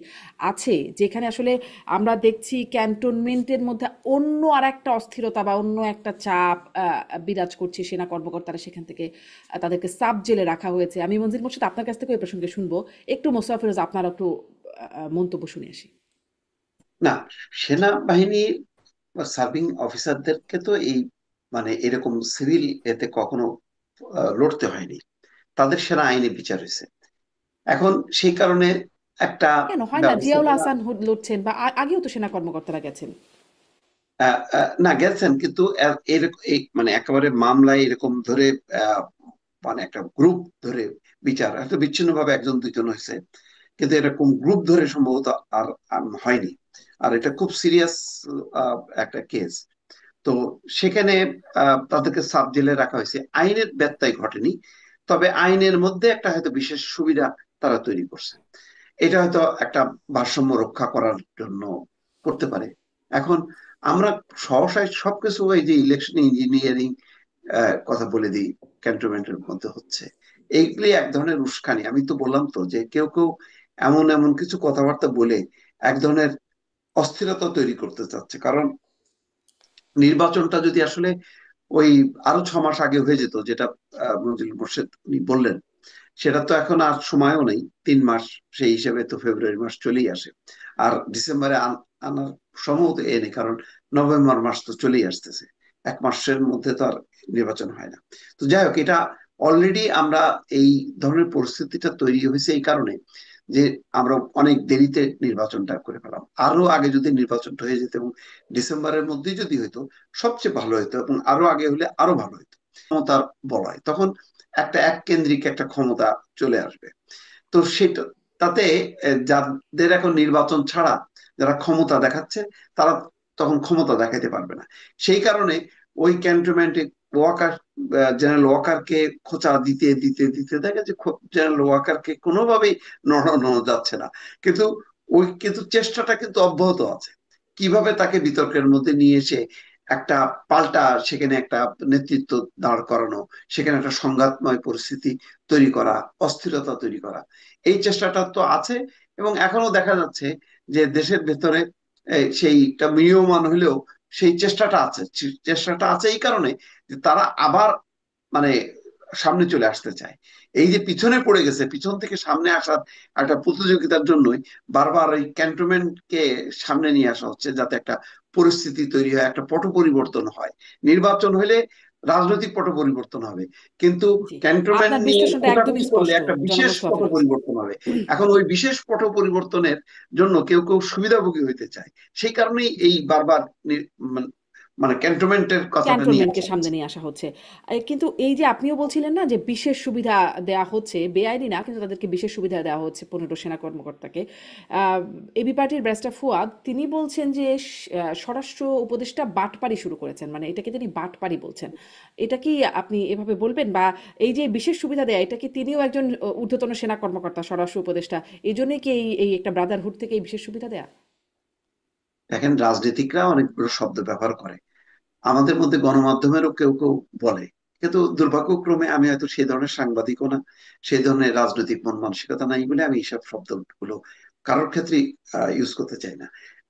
আছে, যেখানে আসলে আমরা দেখছি ক্যান্টনমেন্টের মধ্যে অন্য আর একটা অস্থিরতা বা অন্য একটা চাপ বিরাজ করছে, সেনা কর্মকর্তারা সেখান থেকে তাদেরকে সাব জেলে রাখা হয়েছে। আমি মঞ্জিল মোর্শেদ আপনার কাছ থেকে ওই প্রসঙ্গে শুনবো। একটু মোস্তাফিজ আপনার একটু মন্তব্য শুনে আসি। না, সেনাবাহিনী সার্ভিং অফিসারদেরকে তো এই মানে এরকম সিভিল এতে কখনো লড়তে হয়নি। তাদের সেনা আইনে বিচার হয়েছে। এখন সেই কারণে একটা কেন হয় না? ব্যবস্থা জিয়াউল করা। হাসান লড়ছেন বা আগেও তো সেনা কর্মকর্তারা গেছেন। না, গেছেন, কিন্তু মানে একেবারে মামলায় এরকম ধরে আহ, মানে একটা গ্রুপ ধরে বিচার হয়তো বিচ্ছিন্ন ভাবে একজন দুইজন হয়েছে, কিন্তু এরকম গ্রুপ ধরে সম্ভবত আর আর হয়নি। আর এটা খুব সিরিয়াস একটা কেস। তো সেখানে তাদেরকে সাব জেলে রাখা হয়েছে, আইনের ব্যত্যয় ঘটেনি। তবে আইনের মধ্যে একটা হয়তো বিশেষ সুবিধা তারা তৈরি করছে। এটা হয়তো একটা ভারসাম্য রক্ষা করার জন্য করতে পারে। এখন আমরা সহসায় সবকিছু এই যে ইলেকশন ইঞ্জিনিয়ারিং কথা বলে দিই, ক্যান্টনমেন্টের মধ্যে হচ্ছে, এইগুলি এক ধরনের উস্কানি। আমি তো বললাম তো যে কেউ কেউ এমন এমন কিছু কথাবার্তা বলে এক ধরনের অস্থিরতা তৈরি করতে চাচ্ছে। কারণ নির্বাচনটা যদি আসলে ওই আরো 6 মাস আগে হয়ে যেত, যেটা মঞ্জুল মোর্শেদ উনি বললেন, সেটা তো এখন আর সময়ও নেই, 3 মাস। সেই হিসেবে তো ফেব্রুয়ারি মাস চলেই আসে, আর ডিসেম্বরে আনার সম্ভবত নেই, কারণ নভেম্বর মাস তো চলেই আসতেছে। 1 মাসের মধ্যে তো আর নির্বাচন হয় না। তো যাই হোক, এটা অলরেডি আমরা এই ধরনের পরিস্থিতিটা তৈরি হয়েছে এই কারণে যে আমরা অনেক দেরিতে নির্বাচনটা করে ফেলাম। আরো আগে যদি নির্বাচনটা হয়ে যেত এবং ডিসেম্বরের মধ্যেই যদি হইতো, সবচেয়ে ভালো হতো, এবং আরো আগে হলে আরো ভালো হতো। ক্ষমতার বলয় তখন একটা এক কেন্দ্রিক একটা ক্ষমতা চলে আসবে। তো সেটা তাতে যাদের এখন নির্বাচন ছাড়া যারা ক্ষমতা দেখাচ্ছে, তারা তখন ক্ষমতা দেখাতে পারবে না। সেই কারণে ওই ক্যান্টনমেন্টে ওয়াকার জেনারেল ওয়াকারকে খোঁচা দিতে দিতে দিতে দেখা যে জেনারেল ওয়াকারকে কোনোভাবেই নড়ানো যাচ্ছে না। কিন্তু কিন্তু চেষ্টাটা কিন্তু অব্যাহত আছে, কিভাবে তাকে বিতর্কের মধ্যে নিয়ে এসে একটা পাল্টা সেখানে একটা নেতৃত্ব দাঁড় করানো, সেখানে একটা সংঘাতময় পরিস্থিতি তৈরি করা, অস্থিরতা তৈরি করা। এই চেষ্টাটা তো আছে, এবং এখনো দেখা যাচ্ছে যে দেশের ভেতরে সেইটা ম্রিয়মাণ হলেও সেই চেষ্টাটা আছে। চেষ্টাটা আছে এই কারণে যে তারা আবার মানে সামনে চলে আসতে চায়। এই যে পিছনে পড়ে গেছে, পিছন থেকে সামনে আসার একটা প্রতিযোগিতার জন্যই বারবার এই ক্যান্টনমেন্টকে সামনে নিয়ে আসা হচ্ছে, যাতে একটা পরিস্থিতি তৈরি হয়, একটা পট পরিবর্তন হয়। নির্বাচন হলে রাজনৈতিক পট পরিবর্তন হবে, কিন্তু জি, ক্যান্টনমেন্ট আপনার নিয়ে বিশ্লেষণটা একদমই খোঁটাখুটি করলে স্পষ্ট একটা জনাব বিশেষ মোস্তফা পট ফিরোজ। পরিবর্তন হবে। এখন ওই বিশেষ পট পরিবর্তনের জন্য কেউ কেউ সুবিধাভোগী হইতে চায়, সেই কারণেই জি, এই বারবার মানে ক্যান্টনমেন্টের কথাটা নিয়ে ক্যান্টনমেন্টকে আসা সামনে হচ্ছে। নিয়ে আসা হচ্ছে। কিন্তু এই যে আপনিও বলছিলেন না যে বিশেষ সুবিধা দেয়া হচ্ছে, বেআইনি না কিন্তু তাদেরকে বিশেষ সুবিধা দেওয়া হচ্ছে 15 সেনা কর্মকর্তাকে। এবি পার্টির ব্যারিস্টার ফুয়াদ তিনি বলছেন যে স্বরাষ্ট্র উপদেষ্টা বাটপারি শুরু করেছেন, মানে এটাকে তিনি বাটপারি বলছেন। এটা কি আপনি এভাবে বলবেন, বা এই যে বিশেষ সুবিধা দেয়া এটা কি তিনিও একজন ঊর্ধ্বতন সেনা কর্মকর্তা স্বরাষ্ট্র উপদেষ্টা, এই জন্যই কি এই একটা ব্রাদারহুড থেকে এই বিশেষ সুবিধা দেয়া? দেখেন, রাজনীতিকরা অনেকগুলো শব্দ ব্যবহার করে, আমাদের মধ্যে গণমাধ্যমেরও কেউ কেউ বলে, কিন্তু দুর্ভাগ্যক্রমে আমি হয়তো সেই ধরনের সাংবাদিকও না, সেই ধরনের রাজনৈতিক মন মানসিকতা নাই বলে আমি এইসব শব্দগুলো কারোর ক্ষেত্রে ইউজ করতে চাই না।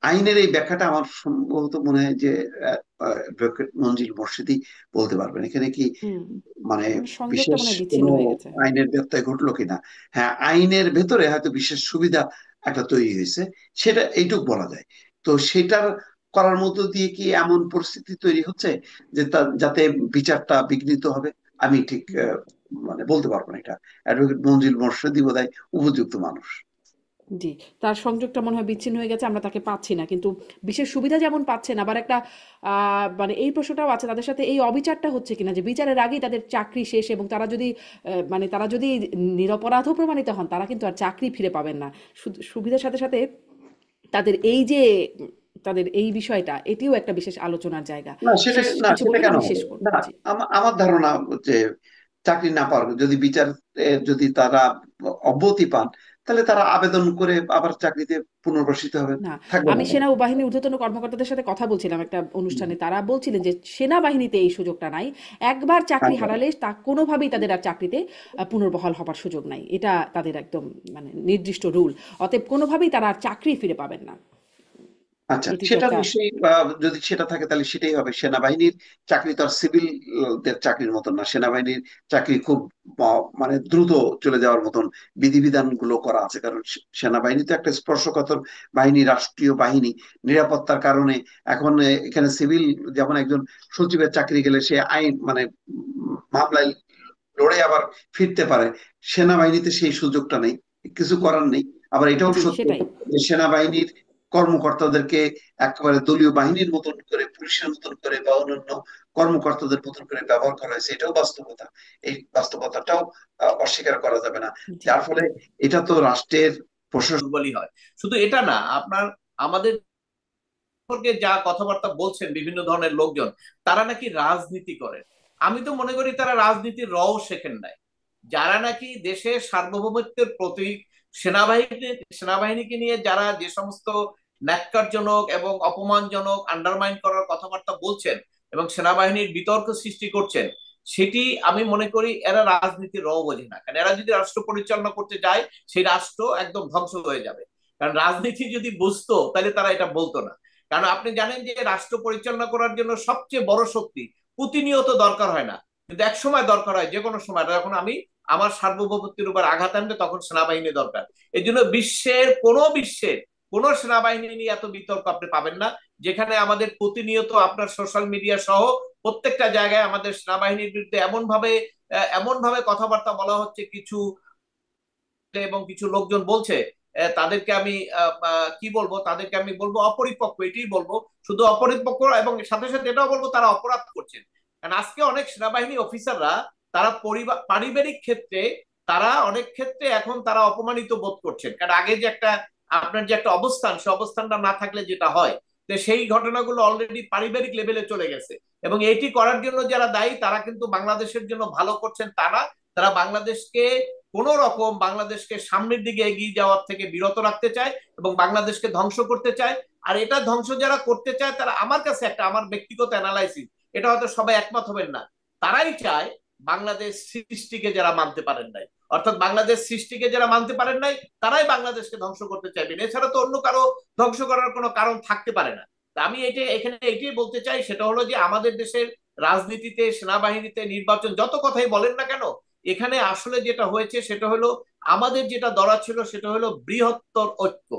আইনের এই ব্যাখ্যাটা আমার সম্ভবত মনে হয় যে অ্যাডভোকেট মঞ্জিল মোর্শেদই বলতে পারবেন, এখানে কি হুম, মানে মানে সংযোগটা বিশেষ মনে হয় কোনো বিচ্ছিন্ন হয়ে গেছে। আইনের ব্যত্যয় ঘটলো কিনা। হ্যাঁ, আইনের ভেতরে হয়তো বিশেষ সুবিধা একটা তৈরি হয়েছে, সেটা এইটুক বলা যায়। তো সেটার করার মধ্য দিয়ে কি এমন পরিস্থিতি তৈরি হচ্ছে যে যাতে বিচারটা বিঘ্নিত হবে, আমি ঠিক হুম, মানে বলতে পারবো না। এটা অ্যাডভোকেট মঞ্জিল মোর্শেদি বোধহয় উপযুক্ত মানুষ। জি, তার সংযোগটা মনে হয় বিচ্ছিন্ন হয়ে গেছে, আমরা তাকে পাচ্ছি না। কিন্তু বিশেষ সুবিধা যেমন পাচ্ছেন, আবার একটা মানে এই প্রশ্নটাও আছে তাদের সাথে এই অবিচারটা হচ্ছে কিনা, যে বিচারের আগেই তাদের চাকরি শেষ এবং তারা যদি মানে তারা যদি নিরপরাধও প্রমাণিত হন তারা কিন্তু আর চাকরি ফিরে পাবেন না। সুবিধার সাথে সাথে তাদের এই যে তাদের এই বিষয়টা এটিও একটা বিশেষ আলোচনার জায়গা। না সেটা, শেষ না কিছু সেটা বলবেন, কেন আমি শেষ হবে করব। না। জি। আমার ধারণা যে চাকরি না পাওয়ার, যদি বিচার যদি তারা অব্যাহতি পান, তাহলে তারা আবেদন করে আবার চাকরিতে পুনর্বাসিত হবেন, না, থাকবে না আমি কেন? সেনাবাহিনীর ঊর্ধ্বতন কর্মকর্তাদের সাথে কথা বলছিলাম একটা অনুষ্ঠানে। তারা বলছিলেন যে সেনাবাহিনীতে এই সুযোগটা নাই। একবার চাকরি আচ্ছা হারালে তা কোনোভাবেই তাদের আর চাকরিতে পুনর্বহাল হবার সুযোগ নাই। এটা তাদের একদম মানে নির্দিষ্ট রুল। অতএব কোনোভাবেই তারা আর চাকরি ফিরে পাবেন না। আচ্ছা, এটি তো সেটা একটা নিশ্চয়ই যদি সেটা থাকে তাহলে সেটাই হবে। সেনাবাহিনীর চাকরি তো আর সিভিল দের চাকরির মতন না। সেনাবাহিনীর চাকরি খুব মানে দ্রুত চলে যাওয়ার মতন বিধিবিধান গুলো করা আছে, কারণ সেনাবাহিনী তো একটা স্পর্শকাতর বাহিনী, রাষ্ট্রীয় বাহিনী। নিরাপত্তার কারণে এখন এখানে সিভিল, যেমন একজন সচিবের চাকরি গেলে সে আইন মানে মামলায় লড়ে আবার ফিরতে পারে, সেনাবাহিনীতে সেই সুযোগটা নেই, কিছু করার নেই। আবার এটাও জি, সত্য সেটাই। যে সেনাবাহিনীর কর্মকর্তাদেরকে একেবারে দলীয় বাহিনীর মতন করে, পুলিশের মতন করে বা অন্যান্য কর্মকর্তাদের মতন করে ব্যবহার করা হয়েছে, এটাও বাস্তবতা। এই বাস্তবতাটাও অস্বীকার করা যাবে না। জি, যার ফলে এটা তো রাষ্ট্রের প্রশাসন। দুর্বলই হয়। শুধু এটা না, আপনার আমাদের সম্পর্কে যা কথাবার্তা বলছেন বিভিন্ন ধরনের লোকজন, তারা নাকি রাজনীতি করেন। আমি তো মনে করি তারা রাজনীতির রও শেখেন নাই। যারা নাকি দেশের সার্বভৌমত্বের প্রতীক, সেনাবাহিনীকে নিয়ে যারা যে সমস্ত ন্যাক্কারজনক এবং অপমানজনক আন্ডারমাইন করার কথাবার্তা বলছেন এবং সেনাবাহিনীর বিতর্ক সৃষ্টি করছেন, সেটি আমি মনে করি এরা রাজনীতির রও বোঝে না। কারণ এরা যদি রাষ্ট্র পরিচালনা করতে যায়, সেই রাষ্ট্র একদম ধ্বংস হয়ে যাবে। কারণ রাজনীতি যদি বুঝতো তাহলে তারা এটা বলতো না। কারণ আপনি জানেন যে রাষ্ট্র পরিচালনা করার জন্য সবচেয়ে বড় শক্তি প্রতিনিয়ত দরকার হয় না, কিন্তু এক সময় দরকার হয়, যে কোনো সময়। যখন আমি আমার সার্বভৌমত্বের উপর আঘাত আনবে তখন সেনাবাহিনী দরকার। এই জন্য বিশ্বের কোন সেনাবাহিনী নিয়ে এত বিতর্ক আপনি পাবেন না, যেখানে আমাদের প্রতিনিয়ত আপনার সোশ্যাল মিডিয়া সহ প্রত্যেকটা জায়গায় আমাদের সেনাবাহিনীর বিরুদ্ধে এমন ভাবে কথাবার্তা বলা হচ্ছে কিছু, এবং কিছু লোকজন বলছে তাদেরকে আমি কি বলবো, তাদেরকে আমি বলবো অপরিপক্ক, এটাই বলবো। শুধু অপরিপক্ক, এবং সাথে সাথে এটাও বলবো তারা অপরাধ করছেন। কারণ আজকে অনেক সেনাবাহিনী অফিসাররা তারা পারিবারিক ক্ষেত্রে, তারা অনেক ক্ষেত্রে এখন তারা অপমানিত বোধ করছেন। কারণ আগে যে একটা আপনার যে একটা অবস্থান, সে অবস্থানটা না থাকলে যেটা হয়, তো সেই ঘটনাগুলো অলরেডি পারিবারিক লেভেলে চলে গেছে। এবং এটি করার জন্য যারা দায়ী তারা কিন্তু বাংলাদেশের জন্য ভালো করছেন তারা, তারা বাংলাদেশকে সামনের দিকে এগিয়ে যাওয়ার থেকে বিরত রাখতে চায় এবং বাংলাদেশকে ধ্বংস করতে চায়। আর এটা ধ্বংস যারা করতে চায় তারা, আমার কাছে একটা আমার ব্যক্তিগত অ্যানালাইসিস, এটা হয়তো সবাই একমত হবেন না, তারাই চায় বাংলাদেশ সৃষ্টিকে যারা মানতে পারেন নাই, অর্থাৎ বাংলাদেশ সৃষ্টিকে যারা মানতে পারেন নাই, তারাই বাংলাদেশকে ধ্বংস করতে চাইবেন। এছাড়া তো অন্য কারো ধ্বংস করার কোনো কারণ থাকতে পারে না। আমি এটাই বলতে চাই, সেটা হলো যে আমাদের দেশের রাজনীতিতে, সেনাবাহিনীতে, নির্বাচন, যত কথাই বলেন না কেন, এখানে আসলে যেটা হয়েছে সেটা হলো আমাদের যেটা দরকার ছিল সেটা হলো বৃহত্তর ঐক্য,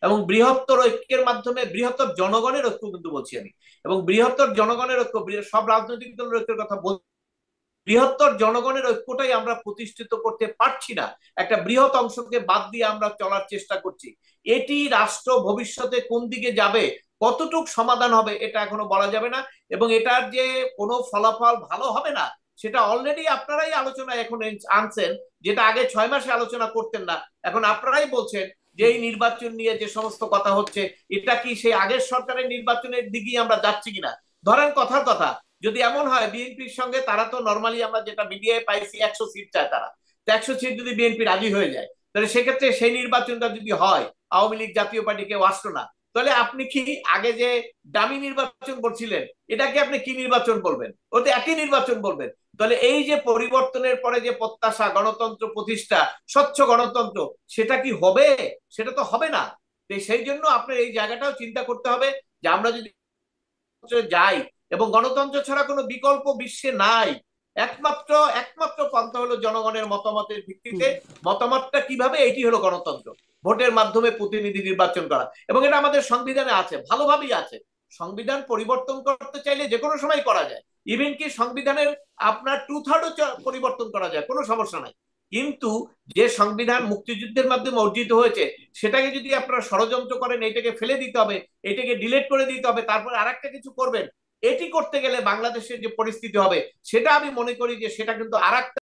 এবং বৃহত্তর ঐক্যের মাধ্যমে বৃহত্তর জনগণের ঐক্য কিন্তু বলছি আমি, এবং বৃহত্তর জনগণের ঐক্য, সব রাজনৈতিক দলের ঐক্যের কথা বলছি, বৃহত্তর জনগণের ঐক্যটাই আমরা প্রতিষ্ঠিত করতে পারছি না, একটা বৃহৎ অংশকে বাদ দিয়ে আমরা চলার চেষ্টা করছি। এটি রাষ্ট্র ভবিষ্যতে কোন দিকে যাবে, কতটুক সমাধান হবে এটা এখনো বলা যাবে না, এবং এটার যে কোনো ফলাফল ভালো হবে না সেটা অলরেডি আপনারাই আলোচনায় এখন আনছেন, যেটা আগে 6 মাসে আলোচনা করতেন না, এখন আপনারাই বলছেন যে এই নির্বাচন নিয়ে যে সমস্ত কথা হচ্ছে এটা কি সেই আগের সরকারের নির্বাচনের দিকেই আমরা যাচ্ছি কিনা। ধরেন কথার কথা, যদি এমন হয় বিএনপির সঙ্গে, তারা তো নর্মালি আমরা যেটা মিডিয়ায় পাইছি 100 সিট চায় তারা, তো 100 সিট যদি বিএনপি রাজি হয়ে যায়, তাহলে সেক্ষেত্রে সেই নির্বাচনটা যদি হয়, আওয়ামী লীগ জাতীয় পার্টি কেউ আসলো না, তাহলে আপনি কি আগে যে দামি নির্বাচন করছিলেন এটাকে আপনি কি নির্বাচন বলবেন? ওতে একই নির্বাচন বলবেন। তাহলে এই যে পরিবর্তনের পরে যে প্রত্যাশা, গণতন্ত্র প্রতিষ্ঠা, স্বচ্ছ গণতন্ত্র, সেটা কি হবে? সেটা তো হবে না। সেই জন্য আপনার এই জায়গাটাও চিন্তা করতে হবে যে আমরা যদি যাই, এবং গণতন্ত্র ছাড়া কোনো বিকল্প বিশ্বে নাই, একমাত্র একমাত্র পন্থা হলো জনগণের মতামতের ভিত্তিতে, মতামতটা কিভাবে, এটি হলো গণতন্ত্র, ভোটের মাধ্যমে প্রতিনিধি নির্বাচন করা, এবং এটা আমাদের সংবিধানে আছে, ভালোভাবেই আছে। সংবিধান পরিবর্তন করতে চাইলে যে কোনো সময় করা যায়, ইভেন কি সংবিধানের আপনার 2/3 পরিবর্তন করা যায়, কোনো সমস্যা নাই। কিন্তু যে সংবিধান মুক্তিযুদ্ধের মাধ্যমে অর্জিত হয়েছে সেটাকে যদি আপনারা ষড়যন্ত্র করেন, এটাকে ফেলে দিতে হবে, এটাকে ডিলেট করে দিতে হবে, তারপর আরেকটা কিছু করবেন, এটি করতে গেলে বাংলাদেশের যে পরিস্থিতি হবে সেটা আমি মনে করি যে সেটা কিন্তু আরেকটা